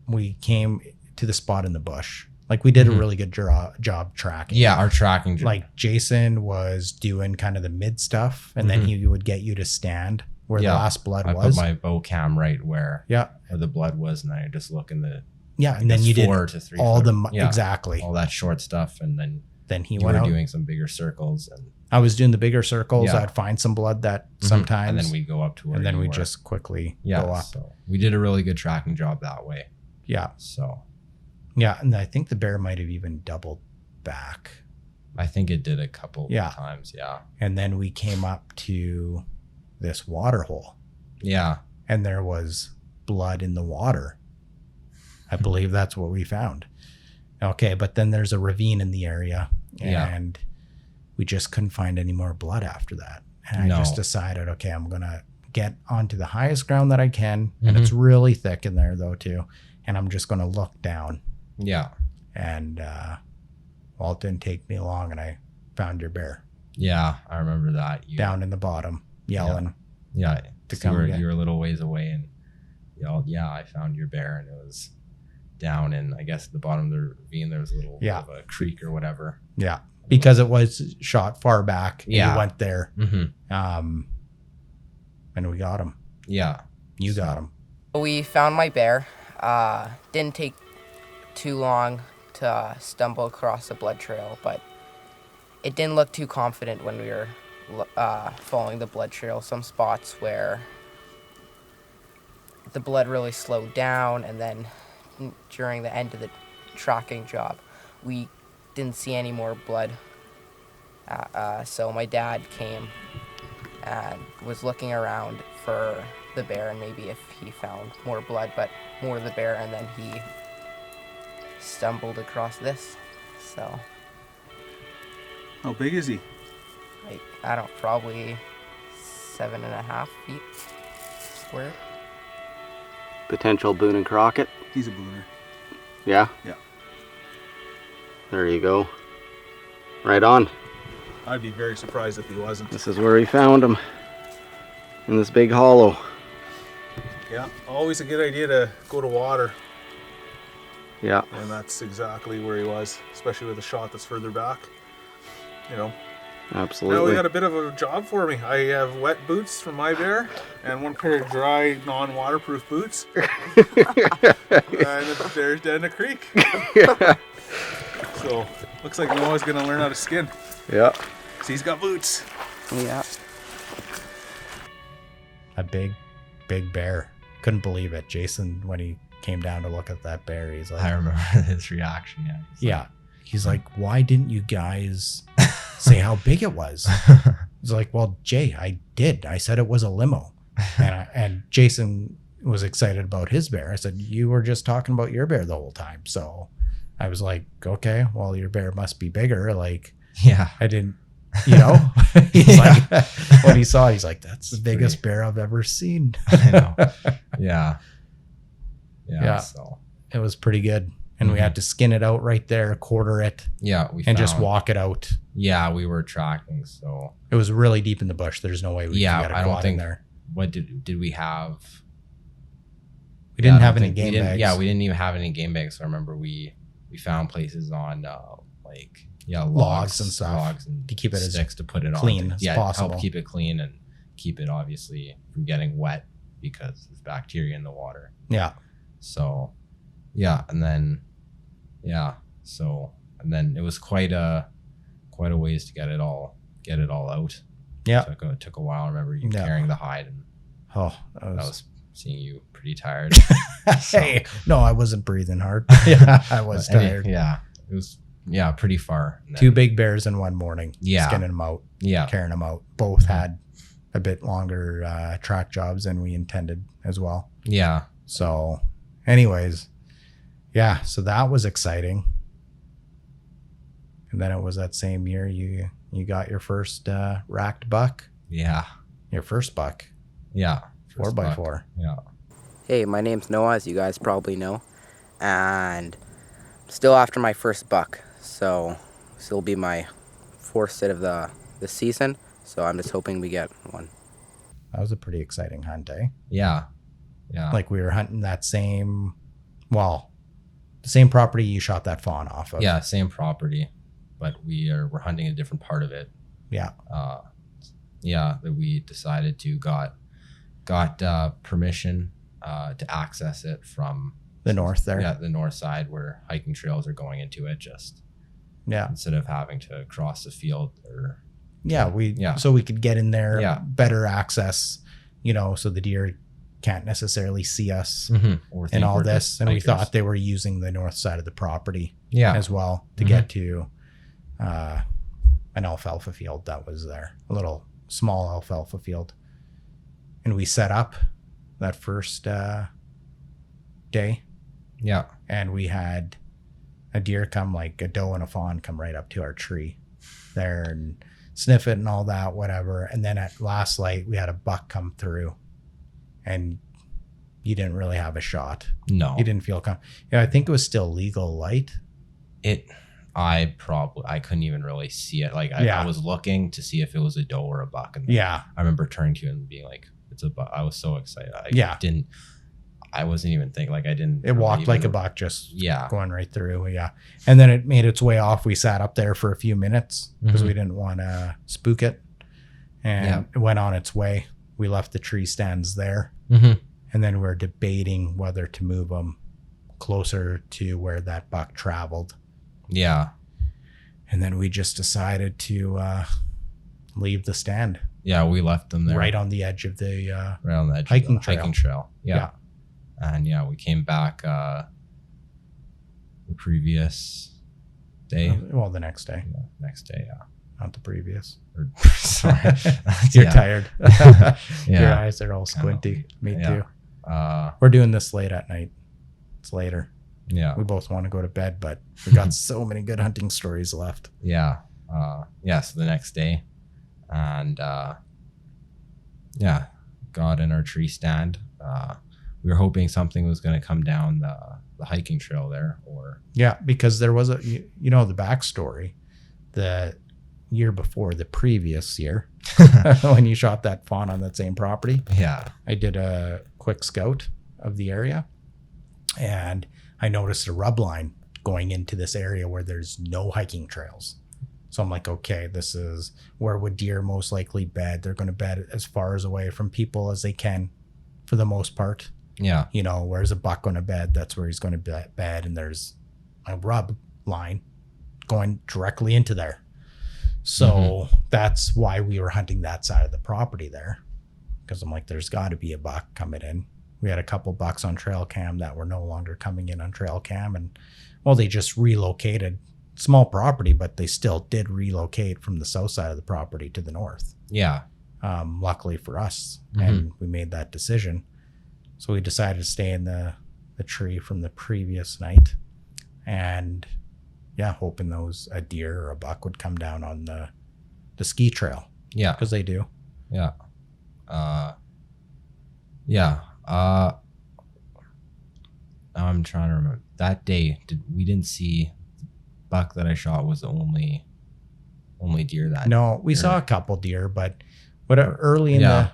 We came to the spot in the bush. Like we did a really good job tracking. yeah, our tracking Like Jason was doing kind of the mid stuff, and then he would get you to stand where the last blood I was. put my bow cam right where Yeah. the blood was, and I just look in the Yeah. And then you did 4 to 3 all foot- the, yeah, exactly. all that short stuff, and then Then he you went were out. doing some bigger circles, and I was doing the bigger circles. Yeah. I'd find some blood that sometimes. and then we go up to where and then you we were. just quickly yeah, go up. so we did a really good tracking job that way. Yeah. So Yeah. And I think the bear might have even doubled back. I think it did a couple Yeah. times. Yeah. And then we came up to this water hole, Yeah. and there was blood in the water. I believe that's what we found. Okay. But then there's a ravine in the area, and we just couldn't find any more blood after that. And I just decided, okay, I'm going to get onto the highest ground that I can. And it's really thick in there though, too. And I'm just going to look down. Yeah. And, well, it didn't take me long, and I found your bear Yeah. I remember that. You, down in the bottom yelling. Yeah. To So come you get- were a little ways away and yelled, yeah, I found your bear. And it was down in, I guess, the bottom of the ravine. There was a little bit of a creek or whatever. Yeah. Because it was shot far back. And Yeah. we went there. Mm-hmm. And we got him. Yeah. You got him. We found my bear. Didn't take too long to stumble across the blood trail, but it didn't look too confident when we were following the blood trail. Some spots where the blood really slowed down, and then during the end of the tracking job, we didn't see any more blood. So my dad came and was looking around for the bear and maybe if he found more blood, but more of the bear, and then he stumbled across this. So How big is he? like, I don't, probably 7.5 feet square. Potential Boone and Crockett. He's a booner. Yeah? Yeah. There you go. Right on. I'd be very surprised if he wasn't. This is where we found him. In this big hollow. Yeah, always a good idea to go to water, Yeah. and that's exactly where he was, especially with a shot that's further back. You know. Now we Absolutely. got a bit of a job for me. I have wet boots from my bear and one pair of dry, non-waterproof boots. And there's down the creek. So looks like Noah's gonna learn how to skin. Yeah. So he's got boots. Yeah. A big bear. Couldn't believe it. Jason, when he came down to look at that bear, he's like, I remember his reaction. Yeah. He's yeah. He's like, why didn't you guys say how big it was? He's like, well, Jay, I did. I said it was a limo. And Jason was excited about his bear. I said, you were just talking about your bear the whole time. So I was like, okay, well, your bear must be bigger. Like, Yeah. I didn't, you know, he's like, when he saw it, he's like, that's the biggest bear I've ever seen. I know. Yeah. Yeah. So It was pretty good. And we had to skin it out right there, quarter it, yeah, and just walk it out. Yeah, we were tracking. So It was really deep in the bush. There's no way we could get a I don't quad in think. there. What did we have? We didn't I don't have any think- game we didn't- bags. Yeah, we didn't even have any game bags. So I remember we found places on Logs and stuff logs and to keep it as sticks to put it clean on. as Yeah, possible. help keep it clean and keep it obviously from getting wet because there's bacteria in the water. Yeah. So yeah, and then it was quite a ways to get it all out. Yeah. It took a while. I remember you Yeah. carrying the hide, and Oh, that I was... was seeing you pretty tired. Hey, no, I wasn't breathing hard. Yeah, I was tired. Yeah, it was pretty far. And then- 2 big bears in one morning. Yeah. Skinning them out, Yeah, carrying them out. Both had a bit longer track jobs than we intended as well. yeah, So, anyways, yeah, so that was exciting. And then it was that same year you got your first racked buck, yeah, your first buck, yeah. 4x4. Yeah, Hey, my name's Noah, as you guys probably know, and still after my first buck, so this will be my 4th sit of the season, so I'm just hoping we get one. That was a pretty exciting hunt, eh? yeah, yeah. Like we were hunting that same, the same property you shot that fawn off of. Yeah, same property, but we're hunting a different part of it. Yeah. That we decided to got permission to access it from The north there. the north side where hiking trails are going into it, just Yeah. instead of having to cross the field or Yeah. So we could get in there, Yeah. better access, so the deer can't necessarily see us or and think all we're this. just And we hikers. thought they were using the north side of the property as well to Mhm. get to an alfalfa field that was there, a little small alfalfa field. And we set up that first day, Yeah. and we had a deer come, like a doe and a fawn, come right up to our tree there and sniff it and all that, whatever. And then at last light, we had a buck come through, and you didn't really have a shot. No. You didn't feel I think it was still legal light. I couldn't even really see it. Like I was looking to see if it was a doe or a buck. And Yeah. I remember turning to you and being like, it's a buck. I was so excited. I wasn't even thinking, like I didn't. It walked like a buck, just Yeah. going right through. Yeah. And then it made its way off. We sat up there for a few minutes because Mhm. we didn't want to spook it, and it went on its way. We left the tree stands there, Mm-hmm. and then we're debating whether to move them closer to where that buck traveled. Yeah. And then we just decided to leave the stand Yeah. We left them there. right on the edge of the Right on the edge hiking of the hiking trail. Yeah. And we came back the previous day. the next day, Next day, yeah. not the previous. Or, sorry. You're Yeah. tired. Your Yeah. eyes are all squinty. Me Yeah. too. Uh, We're doing this late at night. It's later. yeah. We both want to go to bed, but we got so many good hunting stories left. Yeah. So the next day, and got in our tree stand. We were hoping something was going to come down the hiking trail there, or Yeah, because there was the backstory. The year before, the previous year, when you shot that fawn on that same property, yeah, I did a quick scout of the area, and I noticed a rub line going into this area where there's no hiking trails. So I'm like, okay, this is where would deer most likely bed. They're going to bed as far as away from people as they can for the most part. yeah, Where's a buck going to bed? That's where he's going to bed. And there's a rub line going directly into there. So that's why we were hunting that side of the property there. Because I'm like, there's got to be a buck coming in. We had a couple bucks on trail cam that were no longer coming in on trail cam. And they just relocated. Small property, but they still did relocate from the south side of the property to the north. yeah, Luckily for us, and we made that decision. So we decided to stay in the tree from the previous night, and hoping a deer or a buck would come down on the ski trail, yeah, because they do. yeah, I'm trying to remember. That day, we didn't see the buck that I shot was the only deer that. No, we saw a couple deer, but early in the,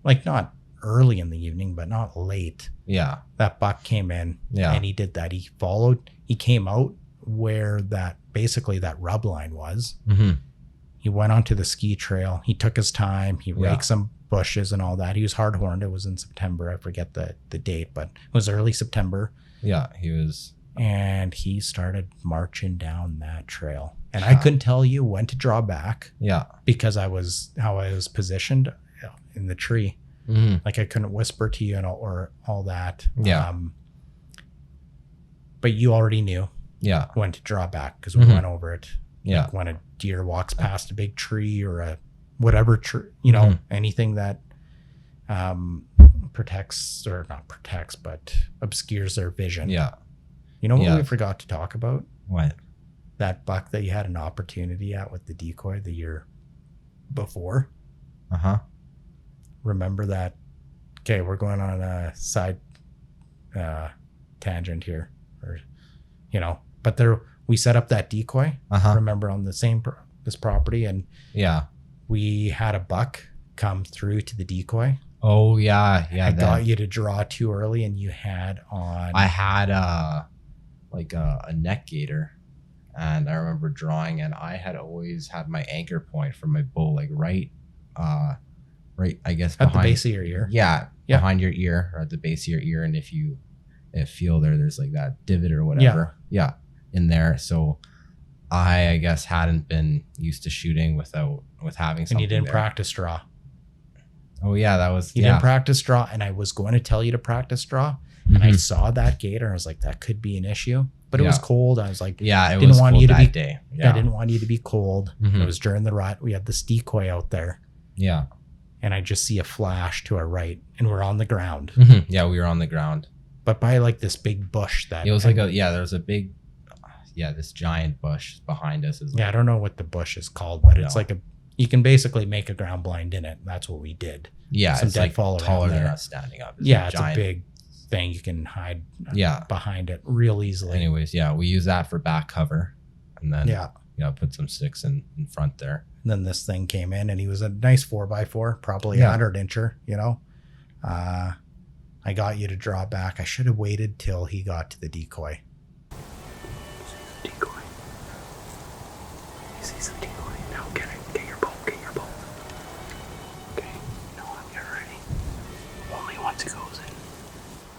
like not early in the evening, but not late. Yeah. That buck came in and he did that. He came out where basically that rub line was. Mm-hmm. He went onto the ski trail. He took his time. He raked some bushes and all that. He was hard horned. It was in September. I forget the date, but it was early September. Yeah, he was. And he started marching down that trail. And I couldn't tell you when to draw back. Yeah. Because how I was positioned in the tree. Mm-hmm. Like I couldn't whisper to you or all that. Yeah. But you already knew when to draw back because we went over it. Yeah. Like when a deer walks past a big tree or a whatever tree, anything that protects or not protects, but obscures their vision. Yeah. You know what we forgot to talk about? What? That buck that you had an opportunity at with the decoy the year before. Uh-huh. Remember that? Okay, we're going on a side tangent here, but we set up that decoy. Remember on the same this property, and we had a buck come through to the decoy. Oh yeah. I got you to draw too early, and you had on. I had a neck gator, and I remember drawing, and I had always had my anchor point for my bow like right, I guess at the base of your ear. Yeah, behind your ear or at the base of your ear, and if you feel there's like that divot or whatever, in there. So I guess hadn't been used to shooting with having something. And you didn't there. Practice draw. Oh yeah, that was. You didn't practice draw, and I was going to tell you to practice draw, and I saw that gator, and I was like, that could be an issue. But it was cold. I was like, it didn't was want cold you to that be, day. I didn't want you to be cold. Mm-hmm. It was during the rut. We had this decoy out there. Yeah. And I just see a flash to our right, and we're on the ground. Mm-hmm. Yeah, we were on the ground. But by like this big bush that... It was there was a big... this giant bush behind us. I don't know what the bush is called, but it's like you can basically make a ground blind in it. That's what we did. Yeah, some it's like taller than there. us standing up. It's a big thing. You can hide behind it real easily. Anyways, we use that for back cover, and then put some sticks in front there. And then this thing came in, and he was a nice 4x4, probably 100-incher. I got you to draw back. I should have waited till he got to the decoy. Decoy. You see some decoy? Now get your bow. Okay, when you're ready. Only once it goes in.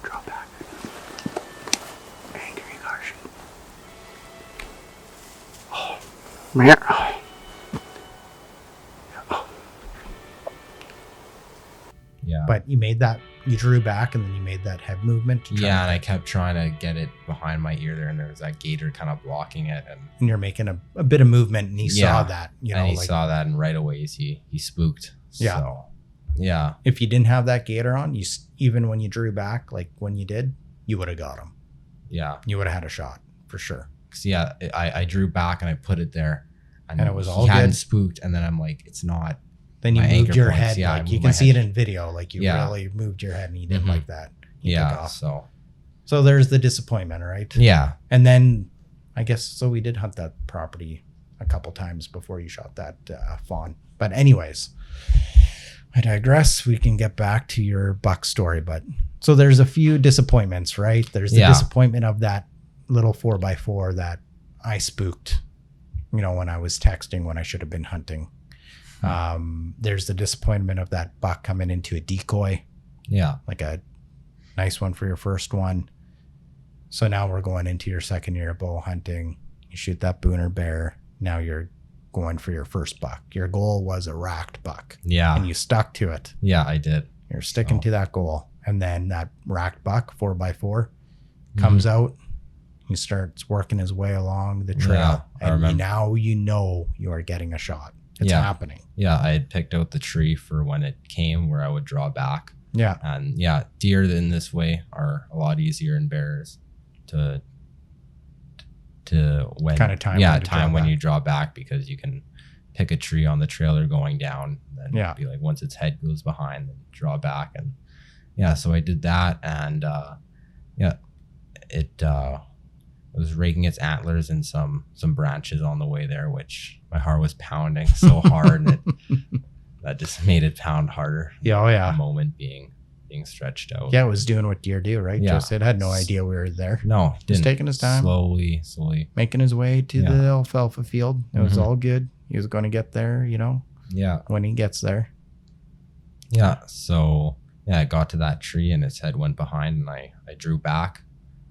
Draw back. Anchor, you gotta shoot. Oh, man. Yeah. But you drew back, and then you made that head movement. And I kept trying to get it behind my ear there, and there was that gator kind of blocking it. And you're making a bit of movement, and he saw that. He saw that, and right away he spooked. Yeah. So, yeah. If you didn't have that gator on, even when you drew back, like when you did, you would have got him. Yeah. You would have had a shot for sure. So I drew back and I put it there, and it was all he hadn't good. Spooked, and then I'm like, it's not. Then you moved your head. Yeah, like you can see it in video. Like you really moved your head, and you didn't like that. You took off. So there's the disappointment, right? Yeah. And then I guess we did hunt that property a couple times before you shot that fawn. But anyways, I digress. We can get back to your buck story. But so there's a few disappointments, right? There's the disappointment of that little 4x4 that I spooked, when I was texting when I should have been hunting. There's the disappointment of that buck coming into a decoy. Yeah. Like a nice one for your first one. So now we're going into your second year of bow hunting. You shoot that booner bear. Now you're going for your first buck. Your goal was a racked buck. Yeah. And you stuck to it. Yeah, I did. You're sticking to that goal. And then that racked buck, 4x4, comes out. He starts working his way along the trail. And now you are getting a shot. It's happening. Yeah, I had picked out the tree for when it came where I would draw back. Yeah. And deer in this way are a lot easier than bears to when kind of time when you draw back, because you can pick a tree on the trail they're going down, and then be like, once its head goes behind, then draw back. And so I did that, and it was raking its antlers in some branches on the way there, which my heart was pounding so hard, and that just made it pound harder. Yeah, oh yeah. The moment being stretched out. Yeah, it was doing what deer do, right? Yeah. Just it had no idea we were there. No, Just taking his time. slowly. Making his way to the alfalfa field. It was all good. He was going to get there, Yeah. when he gets there. Yeah. So yeah, I got to that tree and its head went behind, and I drew back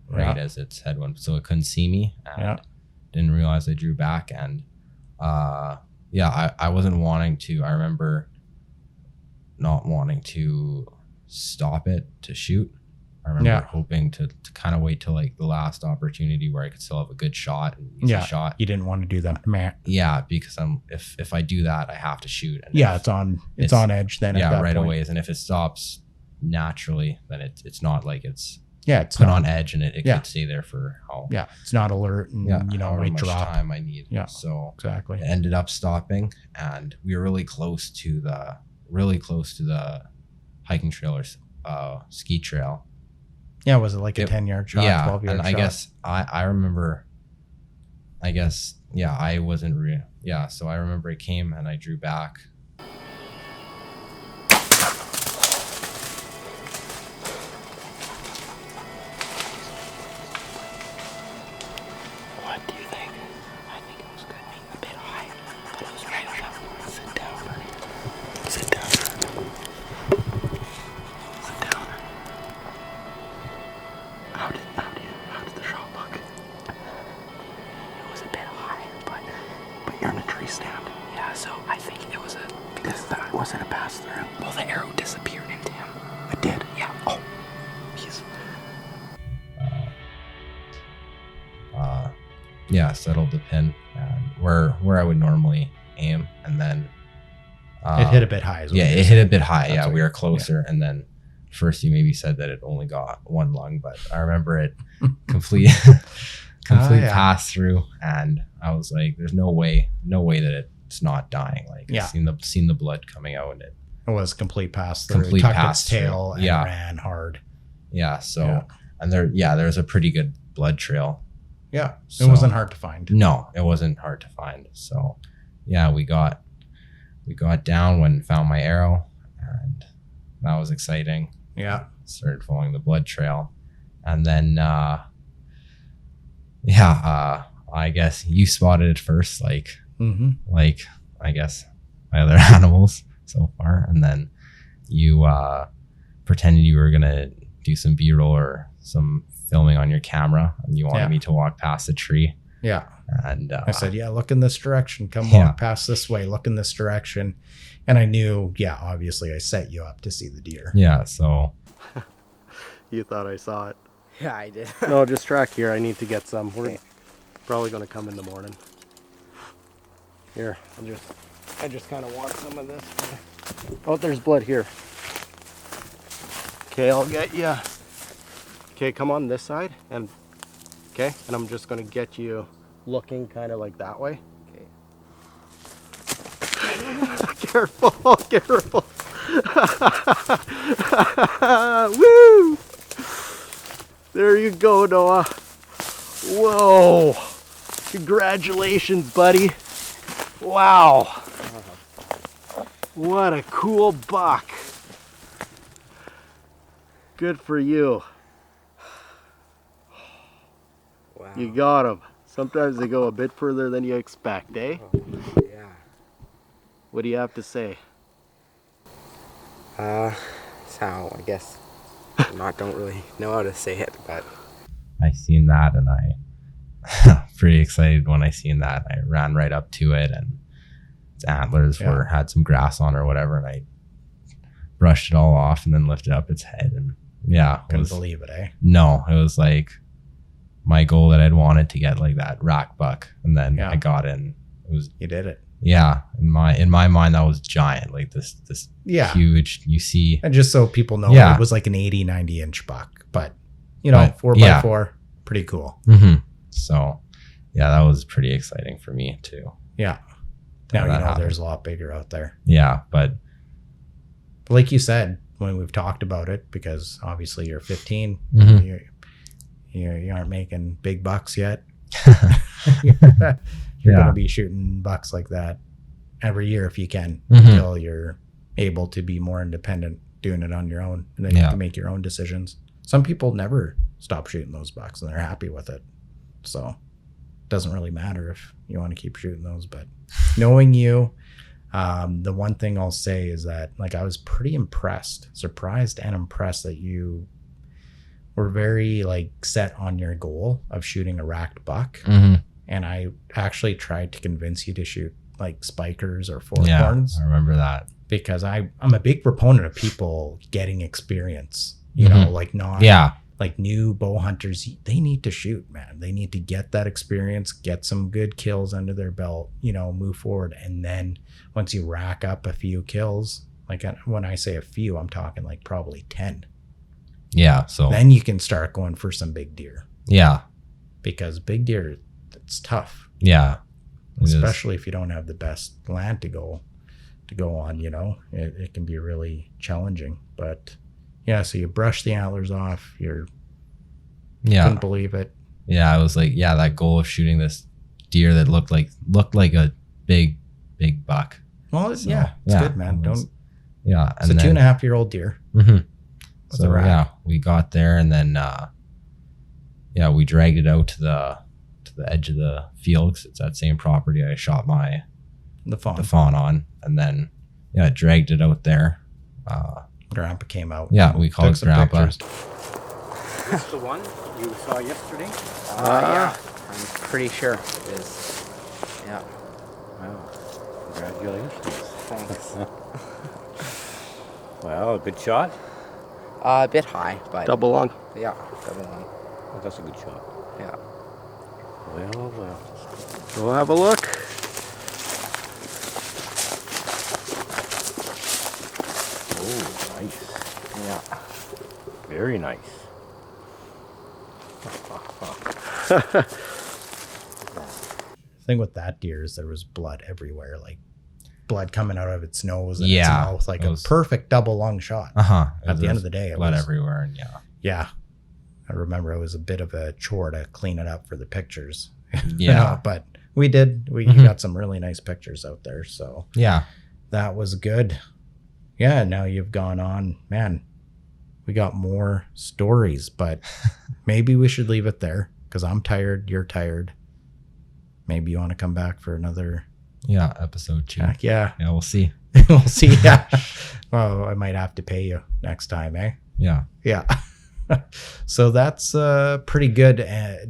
right as its head went, so it couldn't see me. And didn't realize I drew back, and I wasn't wanting to. I remember not wanting to stop it to shoot. I remember hoping to kind of wait till like the last opportunity where I could still have a good shot and easy shot. You didn't want to do that, man. Yeah, because if I do that, I have to shoot. And it's on edge then. Yeah, at that right point. away. And if it stops naturally, then it's not like it's it's put not on edge, and it could stay there for how it's not alert and however might much drop. time I need. Yeah, so exactly. it ended up stopping, and we were really close to the hiking trail or ski trail. Yeah, was it like a 10-yard shot? Yeah, 12-yard and shot? I guess I remember. I guess I wasn't real. Yeah, so I remember it came and I drew back. What do you think? I think it was good. A bit high, but it was right enough. Sit down, buddy. Sit down. Sit down. How did the shot look? It was a bit high, but you're in a tree stand. Yeah, so I think it was was it a pass through? Well, the arrow disappeared into him. It did. Yeah. Oh, he's. Settled the pin and where I would normally aim, and then it hit a bit high. It hit a bit high. That's we were closer, and then first you maybe said that it only got one lung, but I remember it complete pass through, and I was like, "There's no way that it's not dying." Like, seen the blood coming out, and it was complete pass through. Complete tucked its tail and ran hard. Yeah. So and there's a pretty good blood trail. Yeah, it wasn't hard to find. No, it wasn't hard to find. So, we got down when found my arrow, and that was exciting. Yeah, started following the blood trail, and then I guess you spotted it first, like I guess my other animals so far, and then you pretended you were gonna do some B-roll or some filming on your camera, and you wanted me to walk past the tree. Yeah. And I said, look in this direction. Come walk past this way. Look in this direction. And I knew, obviously I set you up to see the deer. Yeah. So. You thought I saw it. Yeah, I did. No, just track here. I need to get some. We're probably going to come in the morning. Here, I just kind of want some of this. Oh, there's blood here. Okay, I'll get you. Okay, come on this side, and I'm just gonna get you looking kind of like that way. Okay. Careful. Woo! There you go, Noah. Whoa! Congratulations, buddy. Wow. What a cool buck. Good for you. Wow. You got them. Sometimes they go a bit further than you expect, eh? Yeah. What do you have to say? So I guess don't really know how to say it, but I seen that, and I pretty excited when I seen that. I ran right up to it, and its antlers had some grass on or whatever, and I brushed it all off and then lifted up its head, and couldn't believe it, eh? No, it was like my goal that I'd wanted to get, like that rack buck, and then I got in. You did it. Yeah, in my mind that was giant, like this huge. You see, and just so people know, it was like an 80-90 inch buck, but 4x4, pretty cool. Mm-hmm. So that was pretty exciting for me too. Yeah. Now there's a lot bigger out there. Yeah, but like you said when we've talked about it, because obviously you're 15, You aren't making big bucks yet. You're going to be shooting bucks like that every year if you can, until you're able to be more independent doing it on your own, and then you can make your own decisions. Some people never stop shooting those bucks and they're happy with it. So it doesn't really matter if you want to keep shooting those. But knowing you, the one thing I'll say is that, like, I was pretty surprised and impressed that you were very like set on your goal of shooting a racked buck. And I actually tried to convince you to shoot like spikers or forkhorns. I remember that. Because I'm a big proponent of people getting experience, you know, like not like new bow hunters. They need to shoot, man. They need to get that experience, get some good kills under their belt, you know, move forward. And then once you rack up a few kills, like when I say a few, I'm talking like probably 10. Yeah. So then you can start going for some big deer. Yeah. Because big deer, it's tough. Yeah. Especially if you don't have the best land to go on, you know, it can be really challenging. But yeah, so you brush the antlers off. Couldn't believe it. Yeah, I was like, that goal of shooting this deer that looked like a big buck. Well, it's good, man. It's a 2.5-year-old deer. So we got there, and then we dragged it out to the edge of the field, 'cause it's that same property I shot the fawn on, and then dragged it out there. Grandpa came out. Yeah, we called Grandpa. Is this the one you saw yesterday? Yeah, I'm pretty sure it is. Yeah. Wow. Congratulations. Thanks. Well, a good shot. A bit high, but Double long. yeah, double long. Well, that's a good shot. Yeah. Well. We'll have a look. Oh, nice. Yeah. Very nice. The thing with that deer is there was blood everywhere, like blood coming out of its nose and its mouth, like a perfect double lung shot. At the end of the day, it blood was everywhere, and yeah. I remember it was a bit of a chore to clean it up for the pictures. Yeah. But we did. We got some really nice pictures out there. So yeah, that was good. Yeah, now you've gone on. Man, we got more stories, but maybe we should leave it there because I'm tired. You're tired. Maybe you want to come back for another episode 2. Yeah, we'll see. We'll see. Yeah. Well, I might have to pay you next time, eh? Yeah. So that's pretty good.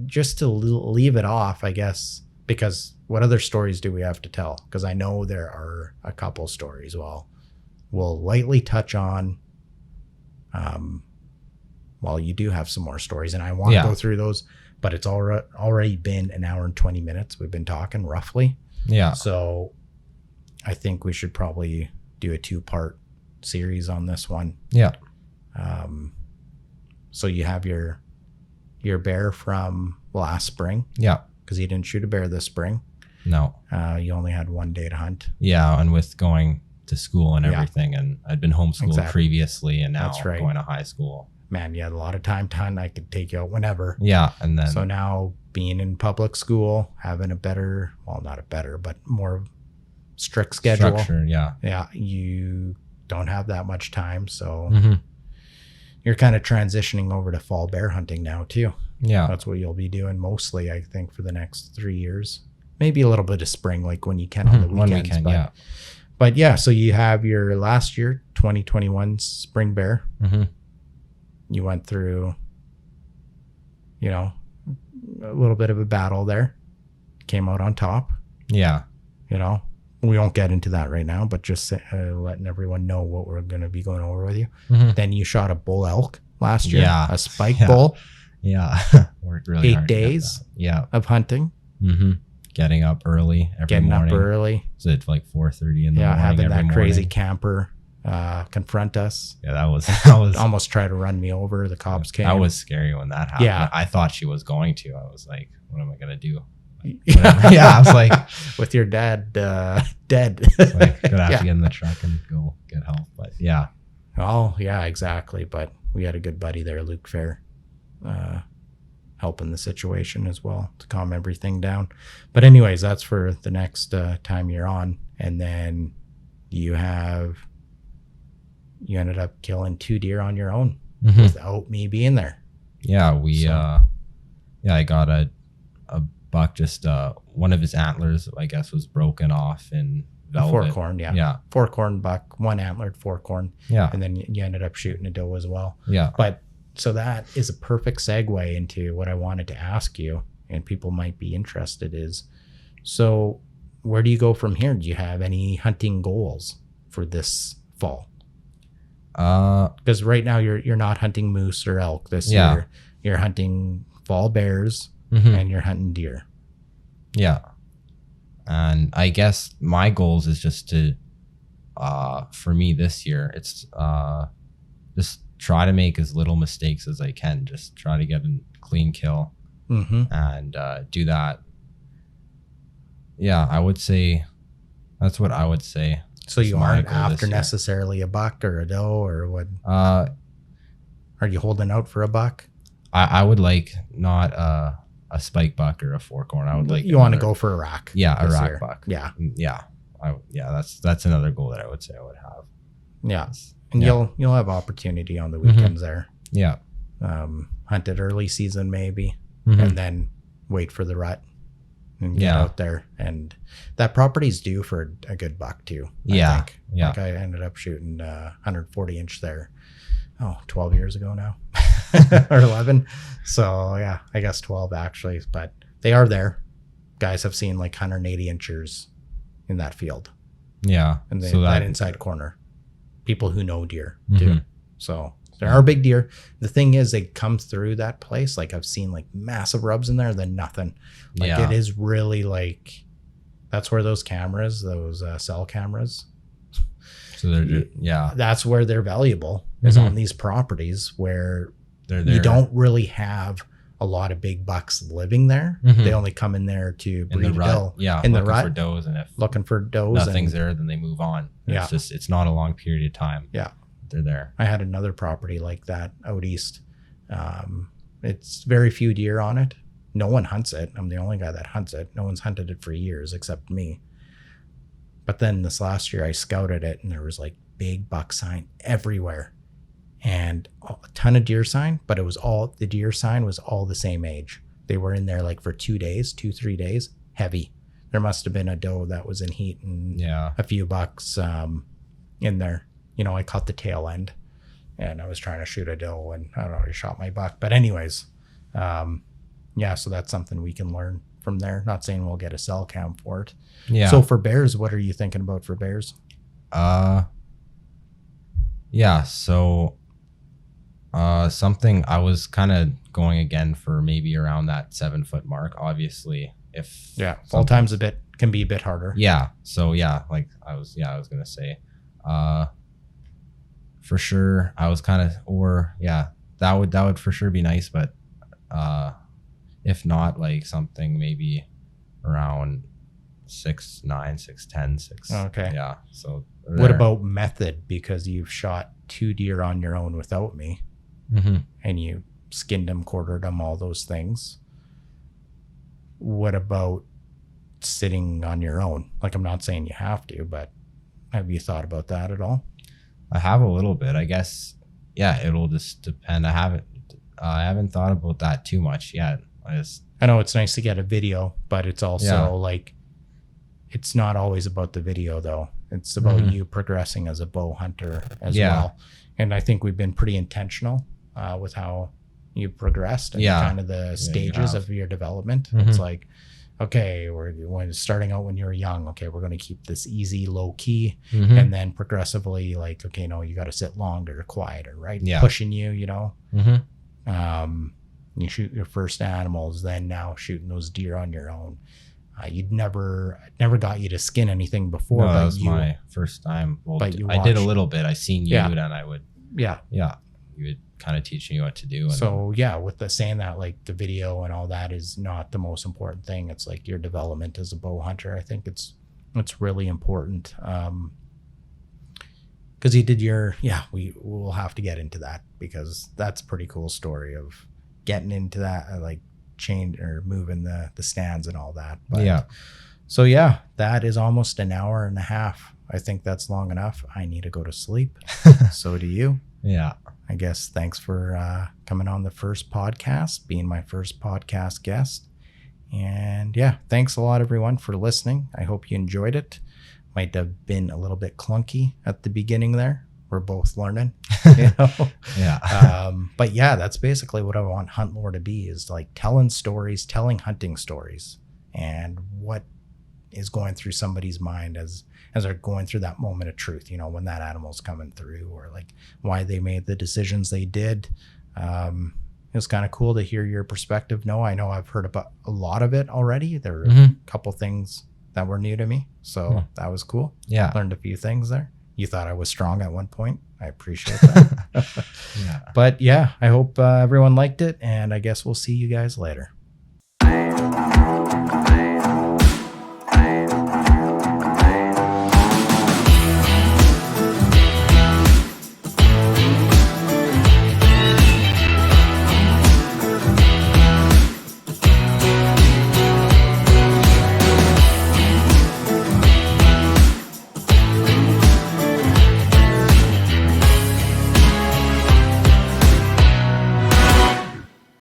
Just to leave it off, I guess, because what other stories do we have to tell? Because I know there are a couple stories. Well, we'll lightly touch on. Well, you do have some more stories, and I want to go through those, but it's already been an hour and 20 minutes. We've been talking roughly. Yeah. So I think we should probably do a 2-part series on this one. Yeah. So you have your bear from last spring. Yeah. Because you didn't shoot a bear this spring. No. You only had one day to hunt. Yeah, and with going to school and everything, and I'd been homeschooled previously, and now going to high school. Man, you had a lot of time to hunt. I could take you out whenever. Yeah, and then... So now being in public school, having a better, well, not a better, but more strict schedule. Structure, yeah. Yeah, you don't have that much time, so... You're kind of transitioning over to fall bear hunting now too. Yeah. That's what you'll be doing mostly, I think, for the next 3 years. Maybe a little bit of spring, like when you can on the weekends. One weekend, But yeah, so you have your last year, 2021 spring bear. You went through, a little bit of a battle there. Came out on top. Yeah. We won't get into that right now, but just letting everyone know what we're going to be going over with you. Then you shot a bull elk last year, a spike bull. Yeah. Worked really 8 hard days of hunting. Getting up early every morning. Up early. So it's like 4:30 in the morning. Yeah, having every that crazy morning. camper confront us. Yeah, that was almost tried to run me over. The cops came. That was scary when that happened. Yeah. I thought she was going to. I was like, what am I going to do? I was like, with your dad dead. Like, gonna have to get in the truck and go get help. But yeah. Oh yeah, exactly. But we had a good buddy there, Luke Fair, helping the situation as well to calm everything down. But anyways, that's for the next time you're on. And then you ended up killing 2 deer on your own without me being there. Yeah, I got a buck, just one of his antlers, I guess, was broken off in velvet. 4-corn, yeah. Yeah. 4-corn buck, 1 antlered 4-corn. Yeah. And then you ended up shooting a doe as well. Yeah. But so that is a perfect segue into what I wanted to ask you, and people might be interested is, so where do you go from here? Do you have any hunting goals for this fall? Because right now you're not hunting moose or elk this year. You're hunting fall bears and you're hunting deer. Yeah. And I guess my goals is just to, for me this year, it's just try to make as little mistakes as I can. Just try to get a clean kill and do that. Yeah, I would say that's what I would say. So you aren't after necessarily a buck or a doe or what? Are you holding out for a buck? I would like not a spike buck or a 4-corn. I would like. You want to go for a rack? Yeah, a rack buck. Yeah, that's another goal that I would say I would have. Yeah, and you'll have opportunity on the weekends there. Yeah, hunt it early season maybe, and then wait for the rut and get out there. And that property's due for a good buck too. I think. Yeah. Like I ended up shooting 140 inch there. 12 years ago now. Or 11. So yeah, I guess 12 actually, but they are there. Guys have seen like 180 inchers in that field. Yeah. And that inside corner. People who know deer too. So there are big deer. The thing is, they come through that place. Like I've seen like massive rubs in there, then nothing. Like it is really like, that's where those cameras, those cell cameras. So they're that's where they're valuable, is on these properties where you don't really have a lot of big bucks living there. They only come in there to breed a doe. Yeah, in the rut, for does, and if looking for does, nothing's there, then they move on. It's not a long period of time. Yeah, they're there. I had another property like that out east. It's very few deer on it. No one hunts it. I'm the only guy that hunts it. No one's hunted it for years except me. But then this last year I scouted it and there was like big buck sign everywhere and a ton of deer sign, but the deer sign was all the same age. They were in there like for 3 days, heavy. There must have been a doe that was in heat and a few bucks in there. You know, I caught the tail end and I was trying to shoot a doe and I already shot my buck. But anyways, so that's something we can learn from there. Not saying we'll get a cell cam for it. Yeah. So for bears, what are you thinking about for bears? Something I was kind of going again for maybe around that 7 foot mark. Obviously, if fall time's can be a bit harder. Yeah. So like I was gonna say, for sure I was kind of that would for sure be nice, but if not, like something maybe around 6'9", 6'10", 6. Okay. Yeah. So what about method? Because you've shot 2 deer on your own without me, and you skinned them, quartered them, all those things. What about sitting on your own? Like, I'm not saying you have to, but have you thought about that at all? I have a little bit, I guess. Yeah, it'll just depend. I haven't thought about that too much yet. I know it's nice to get a video, but it's also like, it's not always about the video though. It's about you progressing as a bow hunter as well. And I think we've been pretty intentional with how you progressed and kind of the stages of your development. It's like, okay, we're starting out when you were young. Okay, we're going to keep this easy, low key, and then progressively, like, okay, no, you got to sit longer, quieter, right? Yeah. Pushing you, you know. You shoot your first animals, then now shooting those deer on your own. You'd never got you to skin anything before. No, that was my first time. Well, but I did a little bit. I seen you, and I would. Yeah. You would kind of teach me what to do. So with the saying that, like, the video and all that is not the most important thing. It's like your development as a bow hunter. I think it's really important. Because you did we will have to get into that because that's a pretty cool story of getting into that, like change or moving the stands and all that. But, Yeah. So yeah, that is almost an hour and a half. I think that's long enough. I need to go to sleep. So do you. Yeah. I guess thanks for coming on the first podcast, being my first podcast guest. And yeah, thanks a lot, everyone, for listening. I hope you enjoyed it. Might have been a little bit clunky at the beginning there. We're both learning, you know? Yeah. But yeah, that's basically what I want Huntlore to be, is like telling stories, telling hunting stories, and what is going through somebody's mind as they're going through that moment of truth, you know, when that animal's coming through, or like why they made the decisions they did. It was kind of cool to hear your perspective. No, I know I've heard about a lot of it already. There were a couple things that were new to me. So that was cool. Yeah. Learned a few things there. You thought I was strong at one point. I appreciate that. Yeah. But yeah, I hope everyone liked it, and I guess we'll see you guys later.